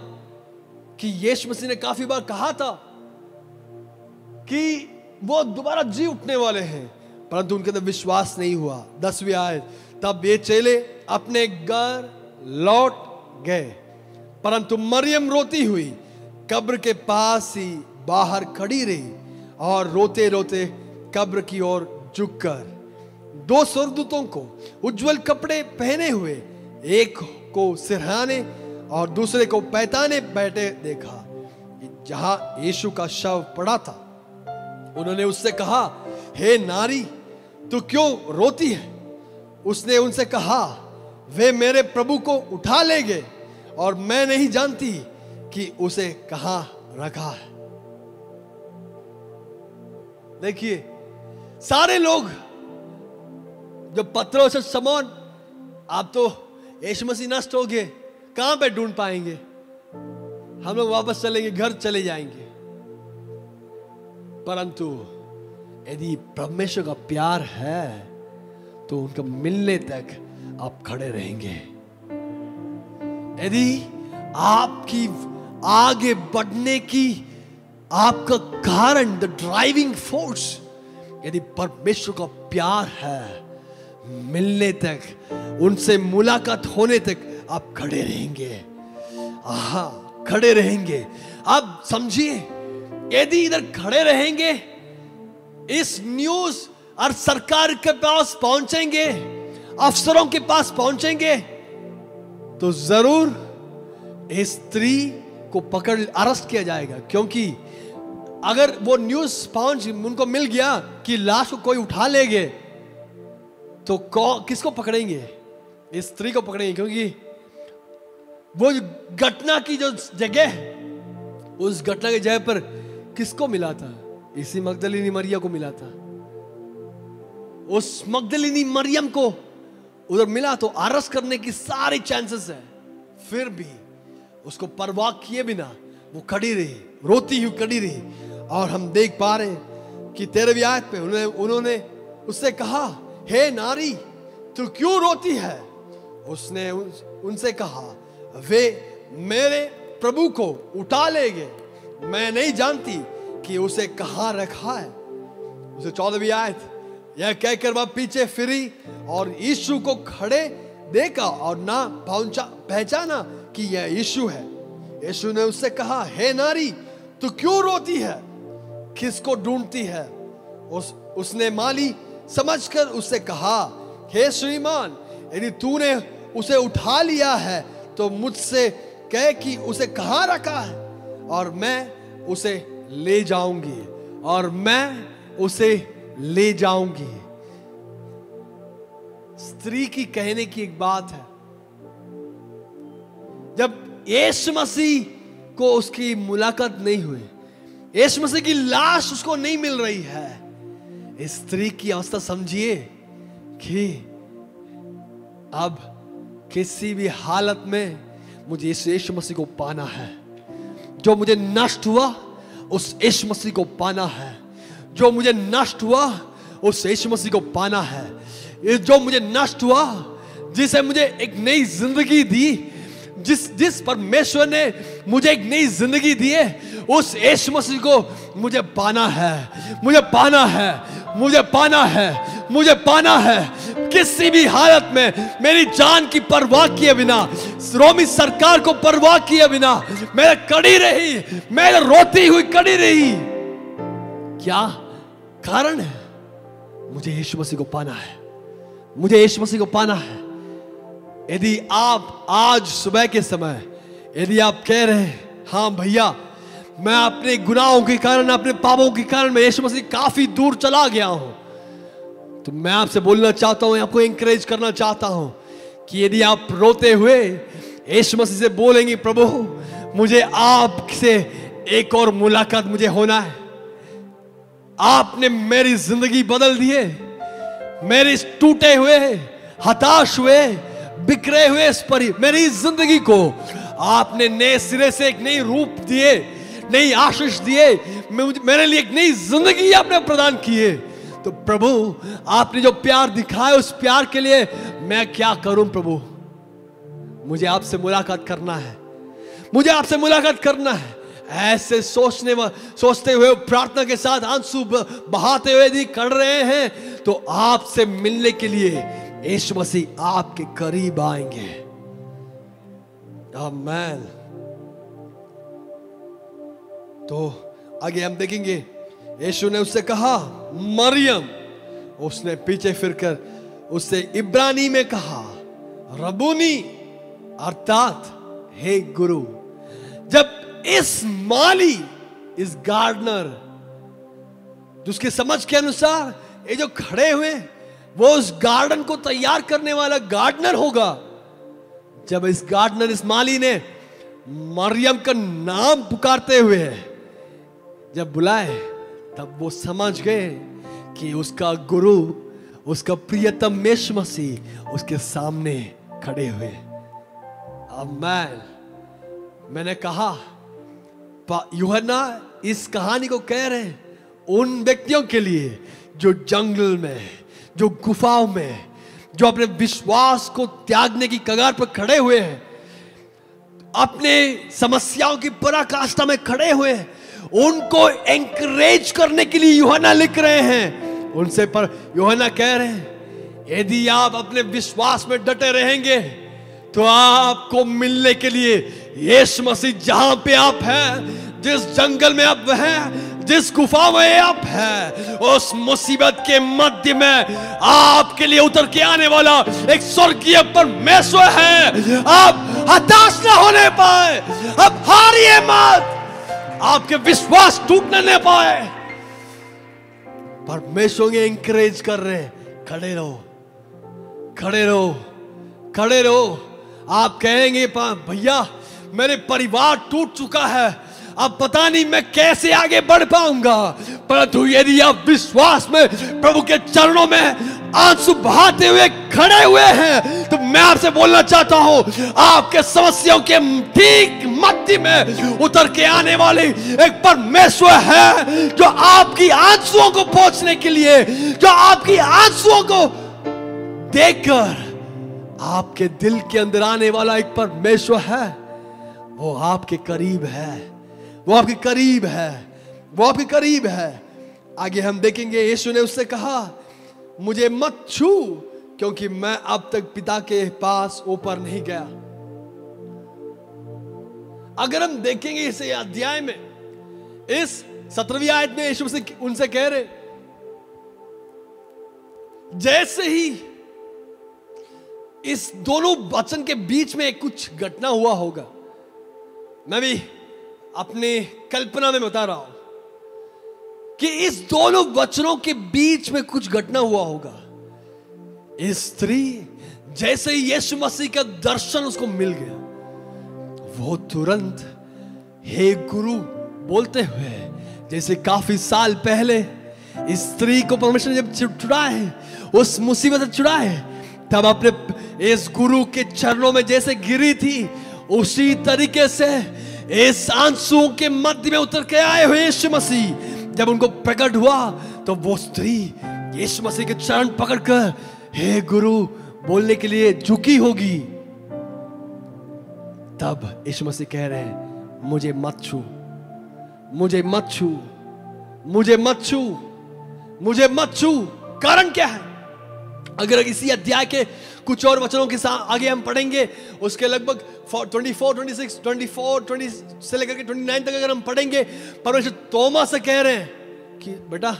कि यीशु मसीह ने काफी बार कहा था कि वो दोबारा जी उठने वाले हैं, परंतु उनके अंदर विश्वास नहीं हुआ। 10वीं आयत, तब ये चेले अपने घर लौट गए, परंतु मरियम रोती हुई कब्र के पास ही बाहर खड़ी रही और रोते रोते कब्र की ओर झुककर 2 स्वर्गदूतों को उज्जवल कपड़े पहने हुए, एक को सिरहाने और दूसरे को पैताने बैठे देखा जहां यीशु का शव पड़ा था। उन्होंने उससे कहा, हे नारी, तू क्यों रोती है? उसने उनसे कहा, वे मेरे प्रभु को उठा ले गए और मैं नहीं जानती कि उसे कहां रखा है। देखिए, सारे लोग जब पत्रों से, शमौन आप तो यीशु मसीह नष्ट हो गए, कहां पे ढूंढ पाएंगे? हम लोग वापस चलेंगे, घर चले जाएंगे। परंतु यदि परमेश्वर का प्यार है तो उनका मिलने तक आप खड़े रहेंगे। यदि आपकी आगे बढ़ने की आपका कारण, द ड्राइविंग फोर्स, यदि परमेश्वर का प्यार है, मिलने तक, उनसे मुलाकात होने तक आप खड़े रहेंगे। खड़े रहेंगे। अब समझिए, यदि इधर खड़े रहेंगे, इस न्यूज और सरकार के पास पहुंचेंगे, अफसरों के पास पहुंचेंगे, तो जरूर इस स्त्री को पकड़ अरेस्ट किया जाएगा। क्योंकि अगर वो न्यूज उनको मिल गया कि लाश को कोई उठा ले गए, तो किसको पकड़ेंगे? इस स्त्री को पकड़ेंगे, क्योंकि वो घटना की जो जगह है, उस घटना की जगह पर किसको मिला था? इसी मगदलिनी मरियम को मिला था। उस मगदलिनी मरियम को उधर मिला तो अरेस्ट करने की सारी चांसेस है, फिर भी उसको परवाह किए बिना वो खड़ी रही, रोती हुई खड़ी रही। और हम देख पा रहे हैं कि 13वीं आयत में उन्होंने उससे कहा, हे नारी तू क्यों रोती है? उसने उनसे कहा, वे मेरे प्रभु को उठा ले गए, मैं नहीं जानती कि उसे कहाँ रखा है। उसे 14वीं आयत, यह कहकर वह पीछे फिरी और यीशु को खड़े देखा और ना पहचाना कि यह यीशु है। यीशु ने उससे कहा, हे नारी तू क्यों रोती है, किसको ढूंढती है? उसने माली समझकर उससे कहा, हे श्रीमान, यदि तूने उसे उठा लिया है तो मुझसे कह कि उसे कहाँ रखा है, और मैं उसे ले जाऊंगी, और मैं उसे ले जाऊंगी। स्त्री की कहने की एक बात है, जब यीशु मसीह को उसकी मुलाकात नहीं हुई, यीशु मसीह की लाश उसको नहीं मिल रही है, इस स्त्री की अवस्था समझिए कि अब किसी भी हालत में मुझे इस यीशु मसीह को पाना है। जो मुझे नष्ट हुआ उस यीशु मसीह को पाना है, जो मुझे नष्ट हुआ उस यीशु मसीह को पाना है। जो मुझे नष्ट हुआ, जिसे मुझे एक नई जिंदगी दी, जिस परमेश्वर ने मुझे एक नई जिंदगी दी है, उस यीशु मसीह को मुझे पाना है, मुझे पाना है, मुझे पाना है, मुझे पाना है। किसी भी हालत में मेरी जान की परवाह किए बिना, रोमी सरकार को परवाह किए बिना मैं खड़ी रही, मैं रोती हुई खड़ी रही। क्या कारण है? मुझे यीशु मसीह को पाना है, मुझे यीशु मसीह को पाना है। यदि आप आज सुबह के समय यदि आप कह रहे हैं, हाँ भैया मैं अपने गुनाहों के कारण, अपने पापों के कारण मैं यीशु मसीह काफी दूर चला गया हूं, तो मैं आपसे बोलना चाहता हूं, आपको एनकरेज करना चाहता हूं कि यदि आप रोते हुए यीशु मसीह से बोलेंगे, प्रभु मुझे आपसे एक और मुलाकात मुझे होना है, आपने मेरी जिंदगी बदल दी है, मेरे इस टूटे हुए, हताश हुए, बिखरे हुए इस पर मेरी जिंदगी को आपने नए सिरे से एक नई रूप दिए, नई आशीष दिए, मेरे लिए एक नई जिंदगी आपने प्रदान की है। तो प्रभु आपने जो प्यार दिखाया, उस प्यार के लिए मैं क्या करूं प्रभु? मुझे आपसे मुलाकात करना है, मुझे आपसे मुलाकात करना है। ऐसे सोचते हुए प्रार्थना के साथ आंसू बहाते हुए यदि कर रहे हैं, तो आपसे मिलने के लिए यीशु मसीह आपके करीब आएंगे। आमीन। तो आगे हम देखेंगे, यीशु ने उससे कहा, मरियम। उसने पीछे फिरकर उससे इब्रानी में कहा, रबूनी, अर्थात हे गुरु। जब इस माली, इस गार्डनर, जिसके समझ के अनुसार ये जो खड़े हुए वो उस गार्डन को तैयार करने वाला गार्डनर होगा, जब इस गार्डनर, इस माली ने मरियम का नाम पुकारते हुए जब बुलाए, तब वो समझ गए कि उसका गुरु, उसका प्रियतम यीशु मसीह उसके सामने खड़े हुए। अब मैंने कहा, यूहन्ना इस कहानी को कह रहे हैं उन व्यक्तियों के लिए जो जंगल में, जो गुफाओं में, जो अपने विश्वास को त्यागने की कगार पर खड़े हुए हैं, अपने समस्याओं की पराकाष्ठा में खड़े हुए हैं, उनको एनकरेज करने के लिए यूहन्ना लिख रहे हैं। उनसे पर यूहन्ना कह रहे हैं, यदि आप अपने विश्वास में डटे रहेंगे तो आपको मिलने के लिए यीशु मसीह जहां पे आप हैं, जिस जंगल में आप हैं, जिस गुफा में आप हैं, उस मुसीबत के मध्य में आपके लिए उतर के आने वाला एक स्वर्गीय परमेश्वर है। आप हताश ना होने पाए, अब हारिए मत, आपके विश्वास टूटने न पाए। परमेश्वर ने एनकरेज कर रहे हैं, खड़े रहो, खड़े रहो, खड़े रहो। आप कहेंगे भैया मेरे परिवार टूट चुका है, अब पता नहीं मैं कैसे आगे बढ़ पाऊंगा, परंतु यदि आप विश्वास में प्रभु के चरणों में आंसू बहाते हुए खड़े हुए हैं, तो मैं आपसे बोलना चाहता हूं, आपके समस्याओं के ठीक मध्य में उतर के आने वाले एक परमेश्वर है, जो आपकी आंसुओं को पोंछने के लिए, जो आपकी आंसुओं को देखकर आपके दिल के अंदर आने वाला एक परमेश्वर है। वो आपके करीब है, वो आपके करीब है, वो आपके करीब है। आगे हम देखेंगे, यीशु ने उससे कहा, मुझे मत छू, क्योंकि मैं अब तक पिता के पास ऊपर नहीं गया। अगर हम देखेंगे इस अध्याय में, इस 17वीं आयत में यीशु से उनसे कह रहे, जैसे ही इस दोनों वचन के बीच में कुछ घटना हुआ होगा, मैं भी अपनी कल्पना में बता रहा हूं कि इस दोनों वचनों के बीच में कुछ घटना हुआ होगा। इस स्त्री जैसे ही यीशु मसीह का दर्शन उसको मिल गया, वो तुरंत हे गुरु बोलते हुए, जैसे काफी साल पहले इस स्त्री को परमेश्वर ने जब छुड़ाए, उस मुसीबत से छुड़ाए, तब अपने इस गुरु के चरणों में जैसे गिरी थी, उसी तरीके से इस आंसुओं के मध्य में उतर के आए हुए यीशु मसीह जब उनको प्रकट हुआ, तो वो स्त्री यीशु मसीह के चरण पकड़कर हे गुरु बोलने के लिए झुकी होगी। तब यीशु मसीह कह रहे हैं, मुझे मत छू, मुझे मत छू, मुझे मत छू, मुझे मत छू। कारण क्या है? अगर इसी अध्याय के कुछ और वचनों के साथ आगे हम पढ़ेंगे, उसके लगभग 24, 26, 20 से लेकर के 29 तक अगर हम पढ़ेंगे, परमेश्वर तोमा से कह रहे हैं कि बेटा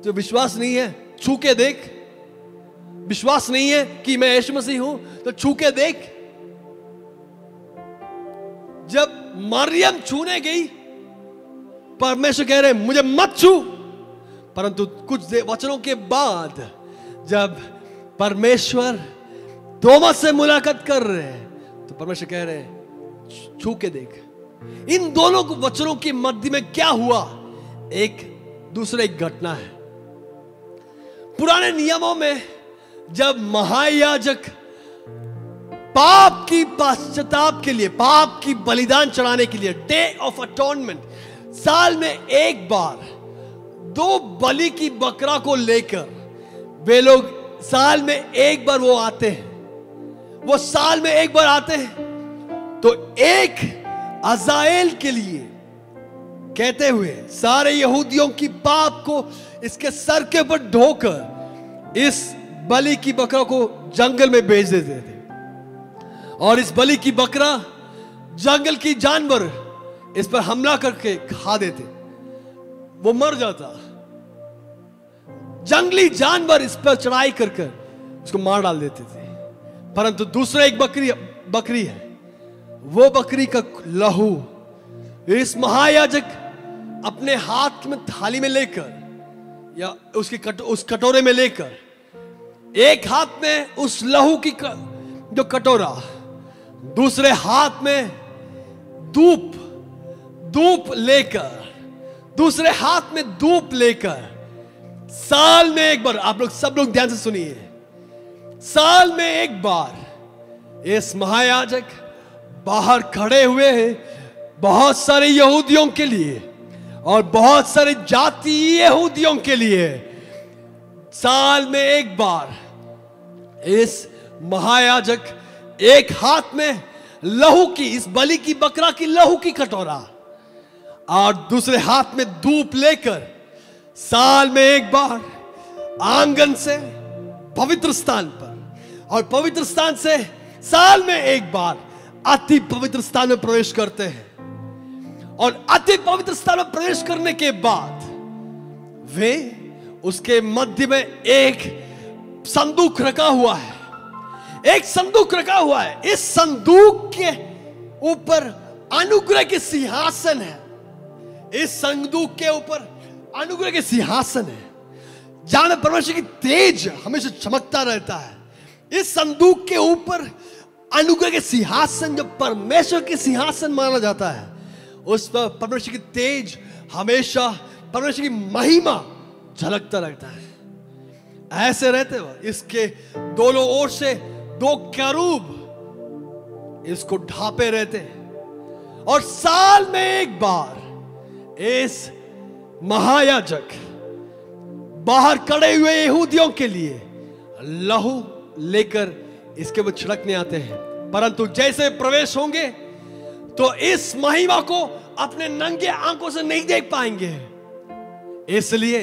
जो विश्वास नहीं है छू के देख, विश्वास नहीं है कि मैं यीशु मसीह हूं तो छू के देख। जब मरियम छूने गई, परमेश्वर कह रहे हैं मुझे मत छू, परंतु कुछ वचनों के बाद जब परमेश्वर तोमा से मुलाकात कर रहे हैं, तो परमेश्वर कह रहे हैं छू के देख। इन दोनों वचनों के मध्य में क्या हुआ? एक दूसरे एक घटना है। पुराने नियमों में जब महायाजक पाप की पश्चाताप के लिए, पाप की बलिदान चढ़ाने के लिए, डे ऑफ अटोनमेंट, साल में एक बार 2 बलि की बकरा को लेकर वे लोग साल में एक बार वो आते हैं, वो साल में एक बार आते हैं, तो एक अज़ाएल के लिए कहते हुए सारे यहूदियों की पाप को इसके सर के ऊपर ढोकर इस बलि की बकरा को जंगल में भेज देते थे। और इस बलि की बकरा जंगल की जानवर इस पर हमला करके खा देते, वो मर जाता। जंगली जानवर इस पर चढ़ाई कर उसको मार डाल देते थे। परंतु दूसरा एक बकरी है, वो बकरी का लहू इस महायाजक अपने हाथ में थाली में लेकर या उस कटोरे में लेकर, एक हाथ में उस लहू की जो कटोरा, दूसरे हाथ में धूप लेकर, दूसरे हाथ में धूप लेकर, साल में एक बार, आप लोग सब लोग ध्यान से सुनिए, साल में एक बार इस महायाजक बाहर खड़े हुए हैं बहुत सारे यहूदियों के लिए और बहुत सारे जातीय यहूदियों के लिए। साल में एक बार इस महायाजक एक हाथ में लहू की, इस बलि की बकरा की लहू की कटोरा और दूसरे हाथ में धूप लेकर साल में एक बार आंगन से पवित्र स्थान पर और पवित्र स्थान से साल में एक बार अति पवित्र स्थान में प्रवेश करते हैं। और अति पवित्र स्थान में प्रवेश करने के बाद वे उसके मध्य में एक संदूक रखा हुआ है, एक संदूक रखा हुआ है। इस संदूक के ऊपर अनुग्रह के सिंहासन है, इस संदूक के ऊपर अनुग्रह के सिंहासन है, जहां में परमेश्वर की तेज हमेशा चमकता रहता है। इस संदूक के ऊपर अनुग्रह के सिंहासन, जो परमेश्वर के सिंहासन माना जाता है, उस पर परमेश्वर की तेज हमेशा, परमेश्वर की महिमा झलकता रहता है। ऐसे रहते हुए इसके दोनों ओर से दो केरूब इसको ढांपे रहते हैं, और साल में एक बार इस महायाजक बाहर खड़े हुए यहूदियों के लिए लहू लेकर इसके ऊपर छिड़कने आते हैं। परंतु जैसे प्रवेश होंगे तो इस महिमा को अपने नंगे आंखों से नहीं देख पाएंगे, इसलिए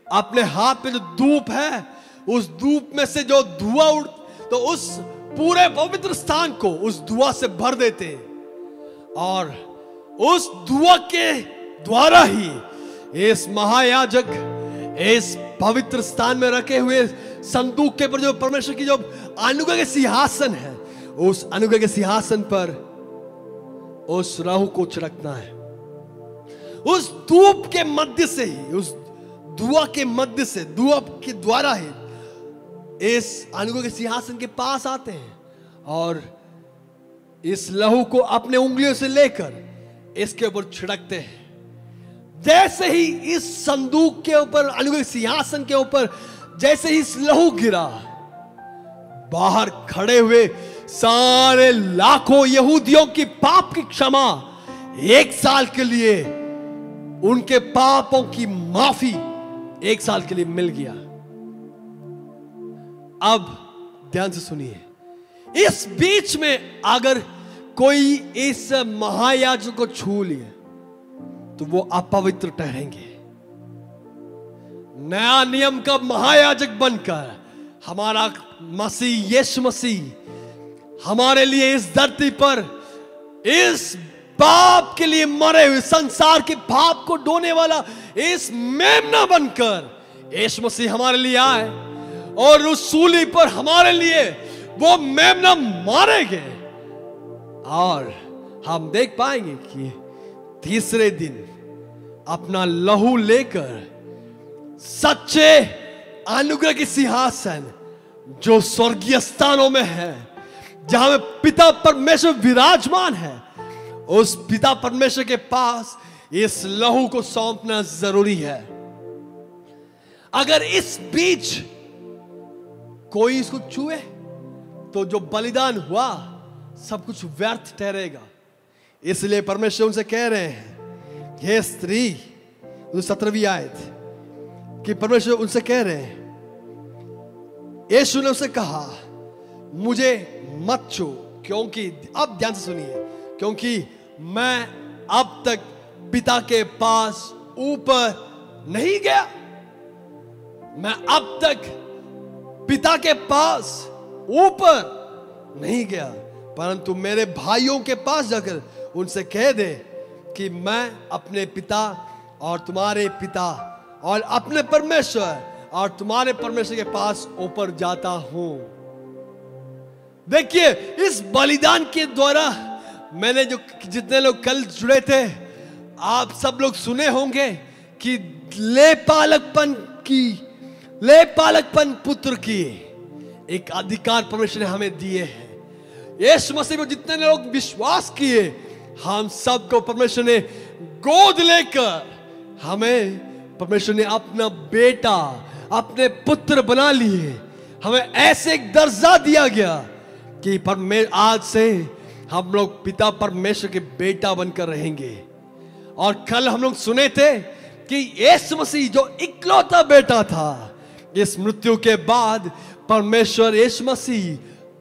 अपने हाथ में जो धूप है, उस धूप में से जो धुआं उड़, तो उस पूरे पवित्र स्थान को उस धुआं से भर देते हैं, और उस धुआं के द्वारा ही इस महायाजक इस पवित्र स्थान में रखे हुए संदूक के पर जो परमेश्वर की जो अनुग्रह के सिंहासन है, उस अनुग्रह के सिंहासन पर उस राहु को छिड़कना है। उस धूप के मध्य से ही, उस धुआं के मध्य से, धुआं के द्वारा ही इस अनुग्रह के सिंहासन के पास आते हैं, और इस लहू को अपने उंगलियों से लेकर इसके ऊपर छिड़कते हैं। जैसे ही इस संदूक के ऊपर, अनुग्रह सिंहासन के ऊपर जैसे ही इस लहू गिरा, बाहर खड़े हुए सारे लाखों यहूदियों की पाप की क्षमा, एक साल के लिए उनके पापों की माफी एक साल के लिए मिल गया। अब ध्यान से सुनिए, इस बीच में अगर कोई इस महायाजक को छू लिए तो वो अपवित्र ठहरेंगे। नया नियम का महायाजक बनकर हमारा मसीह, यीशु मसीह हमारे लिए इस धरती पर इस पाप के लिए मरे हुए, संसार के पाप को ढोने वाला इस मेमना बनकर यीशु मसीह हमारे लिए आए, और उस सूली पर हमारे लिए वो मेमना मारे गए, और हम देख पाएंगे कि तीसरे दिन अपना लहू लेकर सच्चे अनुग्रह की सिंहासन जो स्वर्गीय स्थानों में है, जहां में पिता परमेश्वर विराजमान है, उस पिता परमेश्वर के पास इस लहू को सौंपना जरूरी है। अगर इस बीच कोई इसको छुए तो जो बलिदान हुआ सब कुछ व्यर्थ ठहरेगा। इसलिए परमेश्वर उनसे कह रहे हैं, ये स्त्री, 17वीं आयत, कि परमेश्वर उनसे कह रहे हैं, यीशु ने उसे कहा मुझे मत छू, क्योंकि, अब ध्यान से सुनिए, क्योंकि मैं अब तक पिता के पास ऊपर नहीं गया, मैं अब तक पिता के पास ऊपर नहीं गया, परंतु मेरे भाइयों के पास जाकर उनसे कह दे कि मैं अपने पिता और तुम्हारे पिता और अपने परमेश्वर और तुम्हारे परमेश्वर के पास ऊपर जाता हूं। देखिए, इस बलिदान के द्वारा मैंने जो जितने लोग कल जुड़े थे, आप सब लोग सुने होंगे कि ले पालकपन पुत्र की एक अधिकार परमेश्वर ने हमें दिए हैं। यीशु मसीह में जितने लोग विश्वास किए, हम सबको परमेश्वर ने गोद लेकर हमें परमेश्वर ने अपना बेटा, अपने पुत्र बना लिए। हमें ऐसे एक दर्जा दिया गया कि आज से हम लोग पिता परमेश्वर के बेटा बनकर रहेंगे। और कल हम लोग सुने थे कि यीशु मसीह जो इकलौता बेटा था, इस मृत्यु के बाद परमेश्वर यीशु मसीह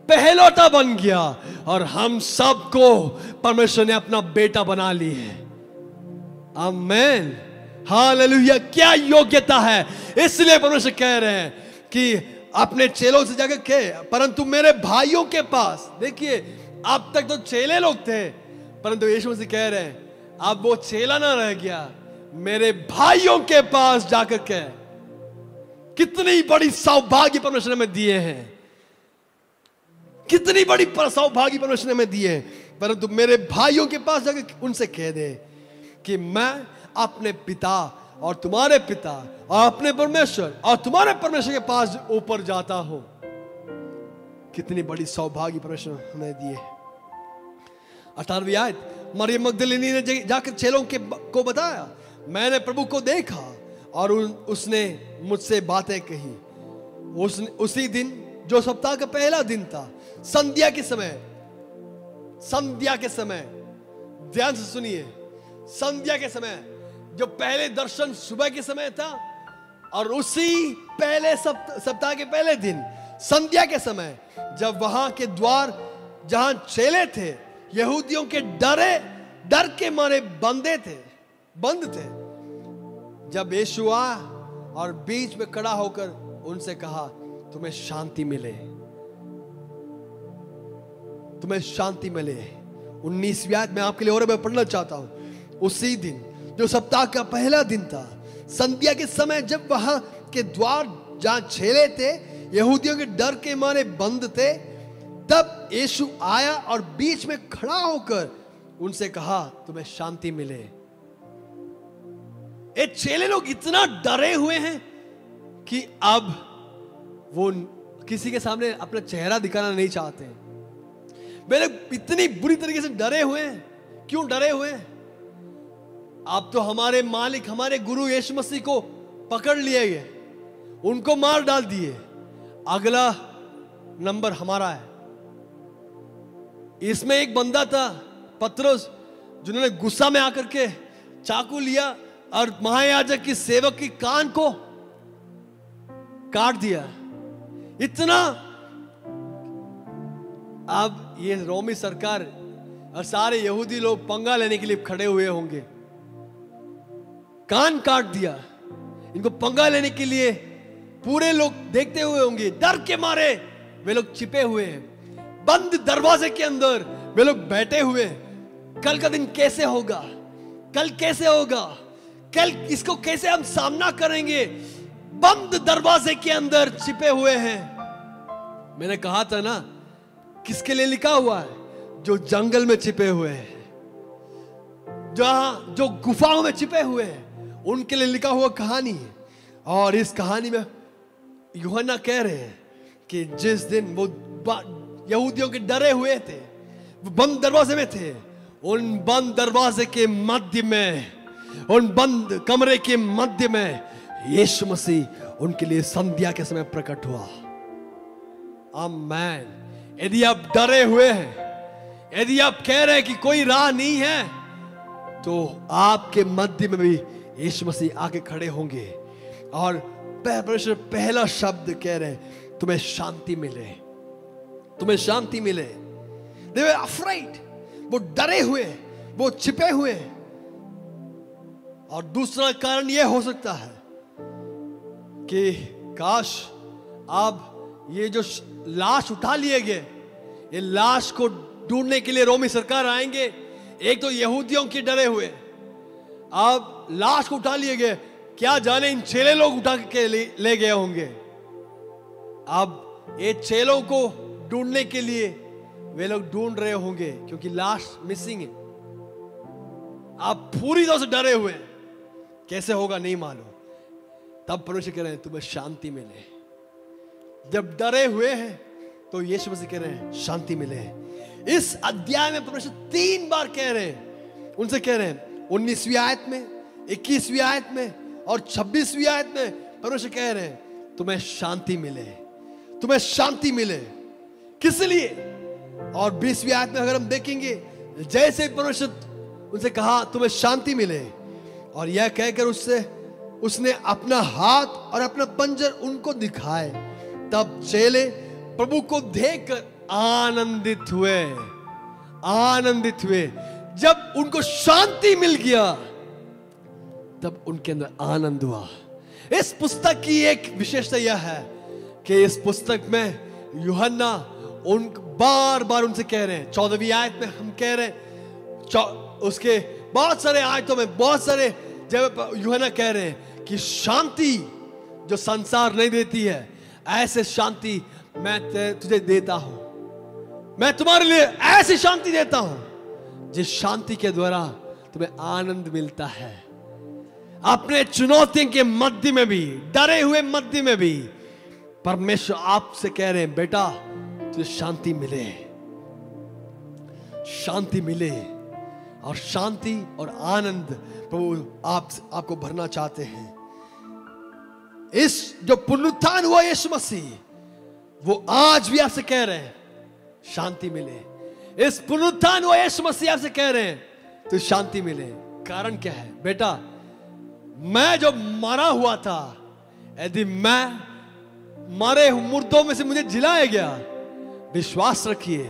पहलौटा बन गया, और हम सबको परमेश्वर ने अपना बेटा बना लिए। आमीन, हालेलुया। क्या योग्यता है! इसलिए परमेश्वर कह रहे हैं कि अपने चेलों से जाकर कहे, परंतु मेरे भाइयों के पास, देखिए अब तक तो चेले लोग थे, परंतु यीशु मसीह कह रहे हैं अब वो चेला ना रह गया, मेरे भाइयों के पास जाकर कहे। कितनी बड़ी सौभाग्य परमेश्वर ने हमें दिए हैं, कितनी बड़ी सौभाग्य परमेश्वर ने हमें दिए हैं। परंतु मेरे भाइयों के पास जाकर उनसे कह दे कि मैं अपने पिता और तुम्हारे पिता और अपने परमेश्वर और तुम्हारे परमेश्वर के पास ऊपर जाता हूं। कितनी बड़ी सौभाग्य परमेश्वर हमें दिए। 18वीं आयत, मरियम मगदलिनी ने जाकर चेलों को बताया, मैंने प्रभु को देखा और उसने मुझसे बातें कही। उसी दिन जो सप्ताह का पहला दिन था, संध्या के समय, ध्यान से सुनिए, संध्या के समय, जो पहले दर्शन सुबह के समय था, और उसी पहले सप्ताह के पहले दिन संध्या के समय, जब वहां के द्वार जहां चेले थे यहूदियों के डर के मारे बंद थे, जब यीशु आया और बीच में खड़ा होकर उनसे कहा, तुम्हें शांति मिले, तुम्हें शांति मिले। 19वीं आयत में आपके लिए और मैं पढ़ना चाहता हूं। उसी दिन जो सप्ताह का पहला दिन था, संध्या के समय, जब वहां के द्वार जहां चेले थे यहूदियों के डर के मारे बंद थे, तब यीशु आया और बीच में खड़ा होकर उनसे कहा, तुम्हें शांति मिले। ये चेले लोग इतना डरे हुए हैं कि अब वो किसी के सामने अपना चेहरा दिखाना नहीं चाहते। वे लोग इतनी बुरी तरीके से डरे हुए हैं। क्यों डरे हुए हैं? आप तो हमारे मालिक, हमारे गुरु यीशु मसीह को पकड़ लिए गए, उनको मार डाल दिए, अगला नंबर हमारा है। इसमें एक बंदा था पतरस, जिन्होंने गुस्सा में आकर के चाकू लिया और महायाजक की सेवक की कान को काट दिया। इतना, अब ये रोमी सरकार और सारे यहूदी लोग पंगा लेने के लिए खड़े हुए होंगे। कान काट दिया, इनको पंगा लेने के लिए पूरे लोग देखते हुए होंगे। डर के मारे वे लोग छिपे हुए हैं, बंद दरवाजे के अंदर वे लोग बैठे हुए। कल का दिन कैसे होगा, कल कैसे होगा, कल इसको कैसे हम सामना करेंगे, बंद दरवाजे के अंदर छिपे हुए हैं। मैंने कहा था ना, किसके लिए लिखा हुआ है? जो जंगल में छिपे हुए हैं, जहां जो गुफाओं में छिपे हुए हैं, उनके लिए लिखा हुआ कहानी है। और इस कहानी में यूहन्ना कह रहे हैं कि जिस दिन वो यहूदियों के डरे हुए थे, वो बंद दरवाजे में थे, उन बंद दरवाजे के मध्य में, उन बंद कमरे के मध्य में यीशु मसीह उनके लिए संध्या के समय प्रकट हुआ। आमीन। यदि आप डरे हुए हैं, यदि आप कह रहे हैं कि कोई राह नहीं है, तो आपके मध्य में भी यीशु मसीह आके खड़े होंगे और परमेश्वर पहला शब्द कह रहे हैं, तुम्हें शांति मिले, तुम्हें शांति मिले। They were afraid, वो डरे हुए, वो छिपे हुए। और दूसरा कारण यह हो सकता है कि काश अब ये जो लाश उठा लिए गए, ये लाश को ढूंढने के लिए रोमी सरकार आएंगे। एक तो यहूदियों के डरे हुए, अब लाश को उठा लिए गए, क्या जाने इन चेले लोग उठा के ले गए होंगे। अब ये चेलों को ढूंढने के लिए वे लोग ढूंढ रहे होंगे, क्योंकि लाश मिसिंग है। आप पूरी तरह से डरे हुए, कैसे होगा नहीं मालूम। तब परमेश्वर कह रहे हैं, तुम्हें शांति मिले। जब डरे हुए हैं तो यीशु मसीह कह रहे हैं, शांति मिले। इस अध्याय में परमेश्वर 3 बार कह रहे हैं, उनसे कह रहे हैं 19वीं आयत में, 21वीं आयत में और 26वीं आयत में परमेश्वर कह रहे हैं, तुम्हें शांति मिले, तुम्हें शांति मिले। किस लिए? और 20वीं आयत में अगर हम देखेंगे, जैसे परमेश्वर उनसे कहा तुम्हें शांति मिले, और यह कहकर उसने अपना हाथ और अपना पंजर उनको दिखाए, तब चेले प्रभु को देखकर आनंदित हुए, आनंदित हुए। जब उनको शांति मिल गया, तब उनके अंदर आनंद हुआ। इस पुस्तक की एक विशेषता यह है कि इस पुस्तक में यूहन्ना उन बार बार उनसे कह रहे हैं, 14वीं आयत में हम कह रहे हैं, उसके बहुत सारे आयतों में बहुत सारे जब यूहन्ना कह रहे हैं कि शांति जो संसार नहीं देती है, ऐसे शांति मैं तुझे देता हूं। मैं तुम्हारे लिए ऐसी शांति देता हूं जिस शांति के द्वारा तुम्हें आनंद मिलता है। अपने चुनौतियों के मध्य में भी, डरे हुए मध्य में भी, परमेश्वर आपसे कह रहे हैं, बेटा तुझे शांति मिले, शांति मिले। और शांति और आनंद प्रभु आपको भरना चाहते हैं। इस जो पुनरुत्थान हुआ यीशु मसीह, वो आज भी आपसे कह रहे हैं शांति मिले। इस पुनरुत्थान हुआ यीशु मसीह आपसे कह रहे हैं तो शांति मिले। कारण क्या है? बेटा, मैं जो मरा हुआ था, यदि मैं मरे मुर्दों में से मुझे जिलाया गया, विश्वास रखिए।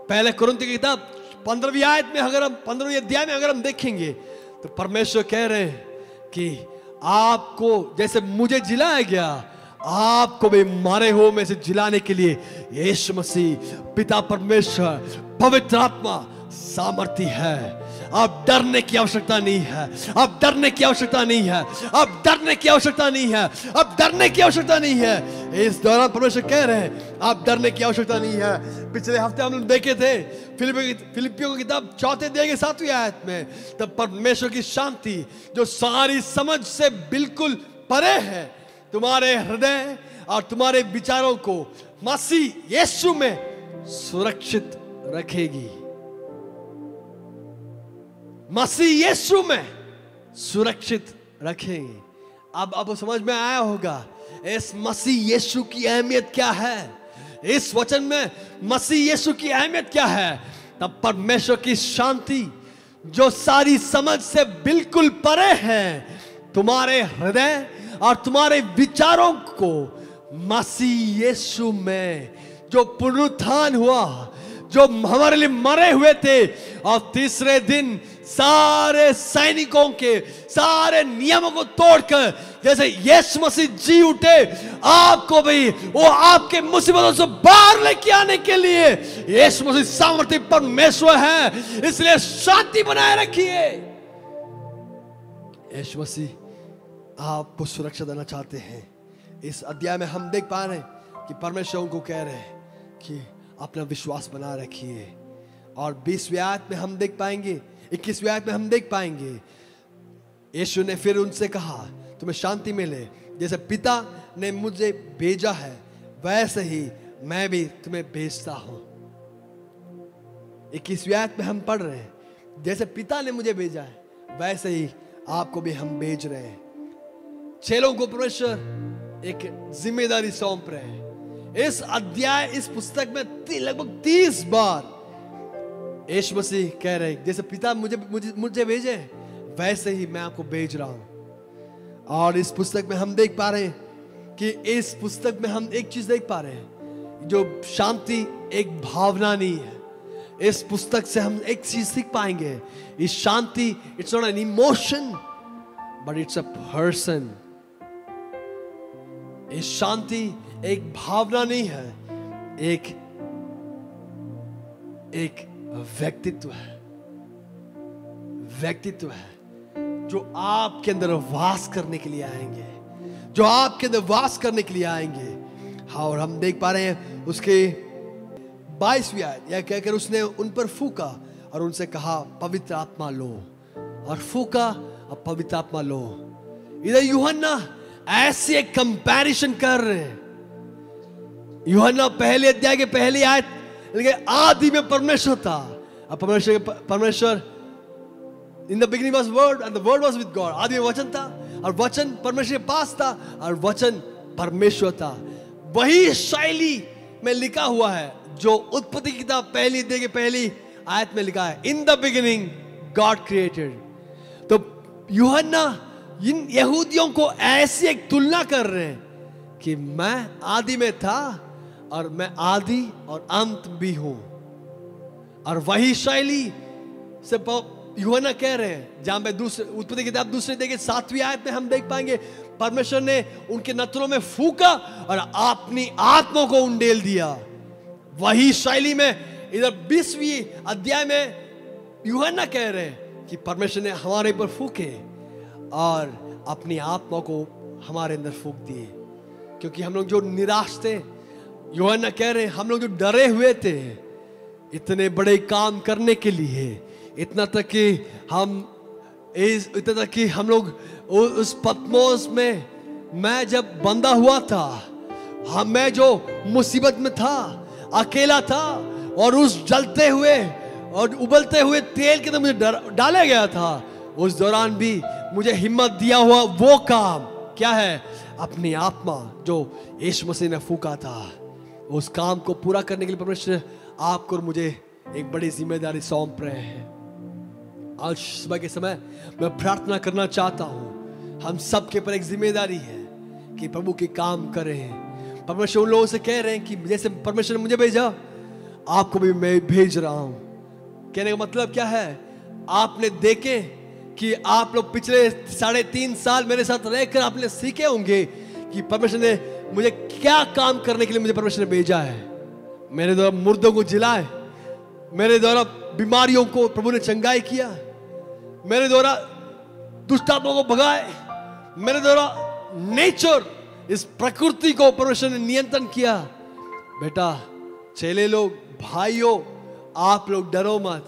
पहले कुरिन्थियों की किताब 15वीं आयत में, अगर हम 15वीं अध्याय में अगर हम देखेंगे तो परमेश्वर कह रहे हैं कि आपको जैसे मुझे जिलाया गया, आपको भी मरे हुए में से जिलाने के लिए यीशु मसीह, पिता परमेश्वर, पवित्र आत्मा सामर्थ्य है। अब डरने की आवश्यकता नहीं है, अब डरने की आवश्यकता नहीं है, अब डरने की आवश्यकता नहीं है, अब डरने की आवश्यकता नहीं है। इस दौरान परमेश्वर कह रहे हैं आप डरने की आवश्यकता नहीं है। पिछले हफ्ते हम लोग देखे थे फिलिपियों की किताब 4 अध्याय की 7वीं आयत में, तब परमेश्वर की शांति जो सारी समझ से बिल्कुल परे है, तुम्हारे हृदय और तुम्हारे विचारों को मसीह यीशु में सुरक्षित रखेगी। मसीह यीशु में सुरक्षित रखेंगे। अब समझ में आया होगा इस मसीह यीशु की अहमियत क्या है, इस वचन में मसीह यीशु की अहमियत क्या है। तब परमेश्वर की शांति जो सारी समझ से बिल्कुल परे है, तुम्हारे हृदय और तुम्हारे विचारों को मसीह यीशु में जो पुनरुत्थान हुआ, जो हमारे लिए मरे हुए थे और तीसरे दिन सारे सैनिकों के सारे नियमों को तोड़कर जैसे यीशु मसीह जी उठे, आपको भी वो आपके मुसीबतों से बाहर लेके आने के लिए यीशु मसीह सामर्थ्य परमेश्वर है। इसलिए शांति बनाए रखिए। यीशु मसीह आपको सुरक्षा देना चाहते हैं। इस अध्याय में हम देख पा रहे हैं कि परमेश्वर उनको कह रहे हैं कि अपना विश्वास बना रखिए। और 20वीं आयत में हम देख पाएंगे, 21वीं आयत में हम देख पाएंगे, यीशु ने फिर उनसे कहा तुम्हें शांति मिले, जैसे पिता ने मुझे भेजा है वैसे ही मैं भी तुम्हें भेजता हूं। 21वीं आयत में हम पढ़ रहे हैं, जैसे पिता ने मुझे भेजा है वैसे ही आपको भी हम भेज रहे हैं। चेलों को परमेश्वर एक जिम्मेदारी सौंप रहे हैं। इस अध्याय, इस पुस्तक में लगभग 30 बार यीशु मसीह कह रहे हैं जैसे पिता मुझे भेजे वैसे ही मैं आपको भेज रहा हूं। और इस पुस्तक में हम देख पा रहे हैं कि इस पुस्तक में हम एक चीज देख पा रहे हैं, जो शांति एक भावना नहीं है। इस पुस्तक से हम एक चीज सीख पाएंगे, इस शांति it's not an emotion but it's a person. इस शांति एक भावना नहीं है, एक व्यक्तित्व है। व्यक्तित्व है जो आपके अंदर वास करने के लिए आएंगे, जो आपके अंदर वास करने के लिए आएंगे। हाँ, और हम देख पा रहे हैं उसके 22वीं आयत, यह कहकर उसने उन पर फूका और उनसे कहा पवित्र आत्मा लो, और फूका और पवित्र आत्मा लो। इधर यूहन्ना ऐसे एक कंपैरिजन कर रहे हैं। यूहन्ना पहले अध्याय के पहली आयत, आदि में परमेश्वर था, और परमेश्वर in the beginning was word and the word was with God. आदि में वचन था और वचन परमेश्वर के पास था और वचन परमेश्वर था। वही शैली में लिखा हुआ है जो उत्पत्ति की किताब पहली अध्याय की पहली आयत में लिखा है, in the beginning God created. तो यूहन्ना इन यहूदियों को ऐसी एक तुलना कर रहे हैं कि मैं आदि में था और मैं आदि और अंत भी हूं। और वही शैली से यूहन्ना कह रहे हैं, जहां पे दूसरे उत्पत्ति की किताब दूसरे अध्याय की 7वीं आयत में हम देख पाएंगे परमेश्वर ने उनके नथनों में फूका और अपनी आत्मा को उंडेल दिया। वही शैली में इधर 20वीं अध्याय में यूहन्ना कह रहे हैं कि परमेश्वर ने हमारे ऊपर फूके और अपनी आत्मा को हमारे अंदर फूक दिए, क्योंकि हम लोग जो निराश थे, यूहन्ना कह रहे हैं हम लोग जो डरे हुए थे इतने बड़े काम करने के लिए, इतना तक कि हम लोग उस पतमोस में मैं जब बंधा हुआ था, मैं जो मुसीबत में था, अकेला था और उस जलते हुए और उबलते हुए तेल के अंदर मुझे डाला गया था, उस दौरान भी मुझे हिम्मत दिया हुआ वो काम क्या है? अपनी आत्मा जो यीशु मसीह ने फूका था, उस काम को पूरा करने के लिए परमेश्वर आपको और मुझे एक बड़ी जिम्मेदारी सौंप रहे हैं। आज सुबह के समय मैं प्रार्थना करना चाहता हूं, हम सबके पर एक जिम्मेदारी है कि प्रभु के काम करें। परमेश्वर उन लोगों से कह रहे हैं कि जैसे परमेश्वर ने मुझे भेजा, आपको भी मैं भेज रहा हूं। कहने का मतलब क्या है? आपने देखे कि आप लोग पिछले 3.5 साल मेरे साथ रहकर आपने सीखे होंगे कि परमेश्वर ने मुझे क्या काम करने के लिए मुझे परमेश्वर ने भेजा है। मेरे द्वारा मुर्दों को जिलाए, मेरे द्वारा बीमारियों को प्रभु ने चंगाई किया, मेरे द्वारा दुष्ट आत्माओं को भगाए, मेरे द्वारा नेचर, इस प्रकृति को परमेश्वर ने नियंत्रण किया। बेटा, चेले लोग, भाइयों, आप लोग डरो मत,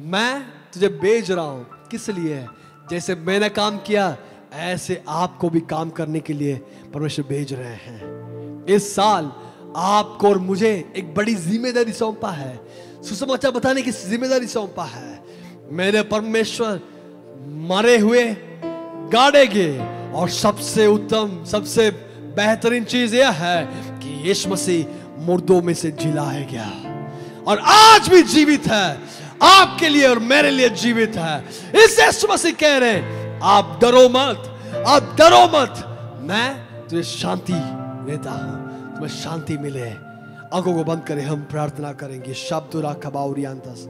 मैं तुझे भेज रहा हूं। किस लिए? जैसे मैंने काम किया ऐसे आपको भी काम करने के लिए परमेश्वर भेज रहे हैं। इस साल आपको और मुझे एक बड़ी जिम्मेदारी सौंपा है, सुसमाचार बताने की जिम्मेदारी सौंपा है। मेरे परमेश्वर मरे हुए गाड़ेंगे और सबसे उत्तम, सबसे बेहतरीन चीज यह है कि यीशु मसीह मुर्दों में से जिलाया गया और आज भी जीवित है, आपके लिए और मेरे लिए जीवित है। इस यीशु मसीह कह रहे हैं, आप डरो मत, आप डरो मत, मैं तुझे शांति देता हूं, तुम्हें शांति मिले। आंखों को बंद करें, हम प्रार्थना करेंगे। शब्दुरा कबाउरियांतस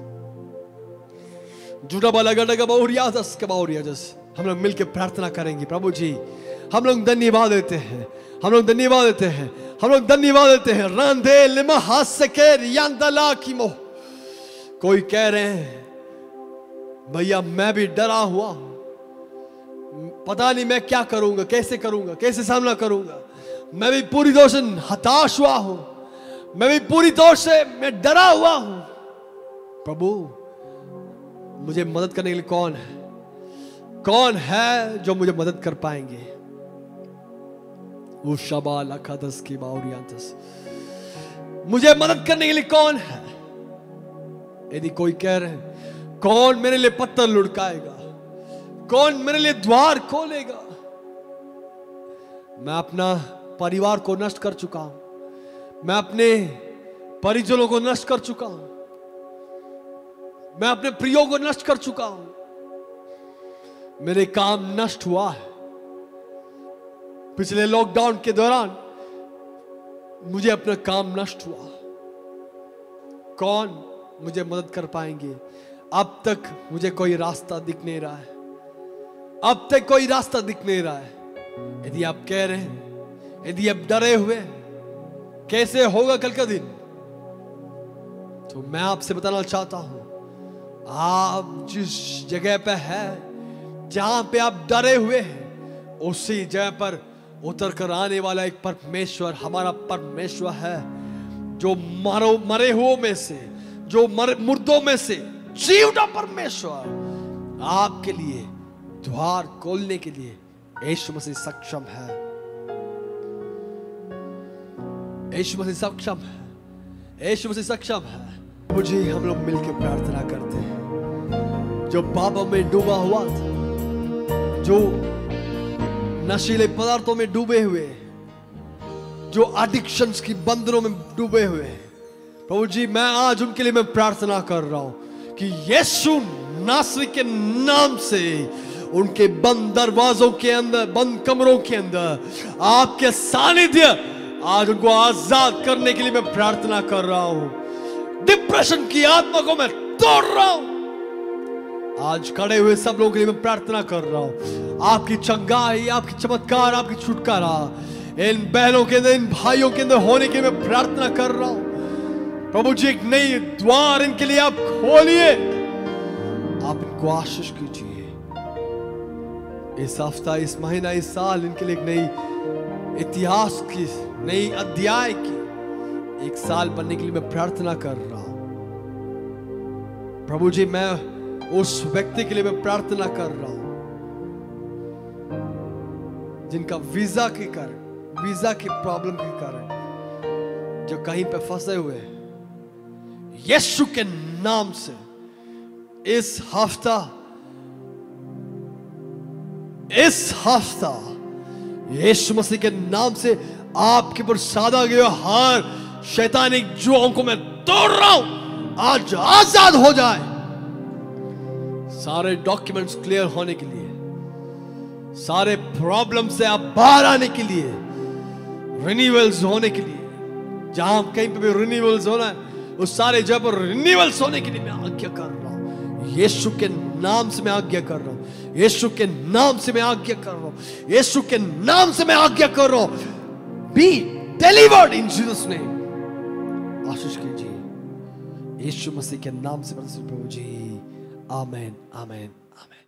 जुड़ा बाला गड़ा कबाउरियांतस कबाउरियांतस। हम लोग मिलकर प्रार्थना करेंगे। प्रभु जी, हम लोग धन्यवाद देते हैं, हम लोग धन्यवाद देते हैं, हम लोग धन्यवाद देते हैं। रांधे लिमा हासके रियांदला की मोह। कोई कह रहे हैं, भैया मैं भी डरा हुआ हूं, पता नहीं मैं क्या करूंगा, कैसे करूंगा, कैसे सामना करूंगा। मैं भी पूरी तरह से हताश हुआ हूं, मैं भी पूरी तरह से मैं डरा हुआ हूं। प्रभु, मुझे मदद करने के लिए कौन है? कौन है जो मुझे मदद कर पाएंगे? की बाउरियांतस, मुझे मदद करने के लिए कौन है? यदि कोई कह रहे हैं, कौन मेरे लिए पत्थर लुढ़काएगा, कौन मेरे लिए द्वार खोलेगा? मैं अपना परिवार को नष्ट कर चुका हूं, मैं अपने परिजनों को नष्ट कर चुका हूं, मैं अपने प्रियों को नष्ट कर चुका हूं, मेरे काम नष्ट हुआ है। पिछले लॉकडाउन के दौरान मुझे अपना काम नष्ट हुआ। कौन मुझे मदद कर पाएंगे? अब तक मुझे कोई रास्ता दिख नहीं रहा है, अब तक कोई रास्ता दिख नहीं रहा है। यदि आप कह रहे हैं, यदि आप डरे हुए कैसे होगा कल का दिन, तो मैं आपसे बताना चाहता हूं, आप जिस जगह पे है, जहां पे आप डरे हुए हैं, उसी जगह पर उतर कर आने वाला एक परमेश्वर, हमारा परमेश्वर है, जो मरे हुओं में से, जो मुर्दों में से जीवता परमेश्वर आपके लिए द्वार खोलने के लिए यीशु मसीह सक्षम है। यीशु मसीह सक्षम है, यीशु मसीह सक्षम है। मुझे हम लोग मिलकर प्रार्थना करते हैं। जो पापों में डूबा हुआ था, जो नशीले पदार्थों में डूबे हुए, जो एडिक्शंस की बंधनों में डूबे हुए, प्रभु जी मैं आज उनके लिए मैं प्रार्थना कर रहा हूं कि यीशु नासरी के नाम से उनके बंद दरवाजों के अंदर, बंद कमरों के अंदर आपके सानिध्य आज उनको आजाद करने के लिए मैं प्रार्थना कर रहा हूं। डिप्रेशन की आत्मा को मैं तोड़ रहा हूं। आज खड़े हुए सब लोगों के लिए मैं प्रार्थना कर रहा हूं, आपकी चंगाई, आपकी चमत्कार, आपकी छुटकारा इन बहनों के अंदर, इन भाइयों के अंदर होने के लिए मैं प्रार्थना कर रहा हूं। प्रभु जी एक नई द्वार इनके लिए आप खोलिए, आप इनको आशीष कीजिए। इस हफ्ता, इस महीना, इस साल इनके लिए एक नई इतिहास की, नई अध्याय की एक साल बनने के लिए मैं प्रार्थना कर रहा हूं। प्रभु जी मैं उस व्यक्ति के लिए मैं प्रार्थना कर रहा हूं जिनका वीजा के कारण, वीजा की प्रॉब्लम के कारण, जो कहीं पे फंसे हुए हैं, यीशु के नाम से इस हफ्ता यीशु मसीह के नाम से आपके ऊपर साधा गया हर शैतानिक जुओं को मैं तोड़ रहा हूं, आज आजाद हो जाए। सारे डॉक्यूमेंट्स क्लियर होने के लिए, सारे प्रॉब्लम से आप बाहर आने के लिए, रिन्यूअल्स होने के लिए, जहां कहीं पे भी रिन्यूअल्स होना है उस सारे जगह पर रिन्यूअल्स होने के लिए मैं आज्ञा कर रहा हूं। यीशु के नाम से मैं आज्ञा कर रहा हूं, यीशु के नाम से मैं आज्ञा कर रहा हूं, यीशु के नाम से मैं आज्ञा कर रहा हूं। Be delivered in Jesus name. आशीष कीजिए यीशु मसीह के नाम से प्रभु जी। आमेन, आमेन, आमेन।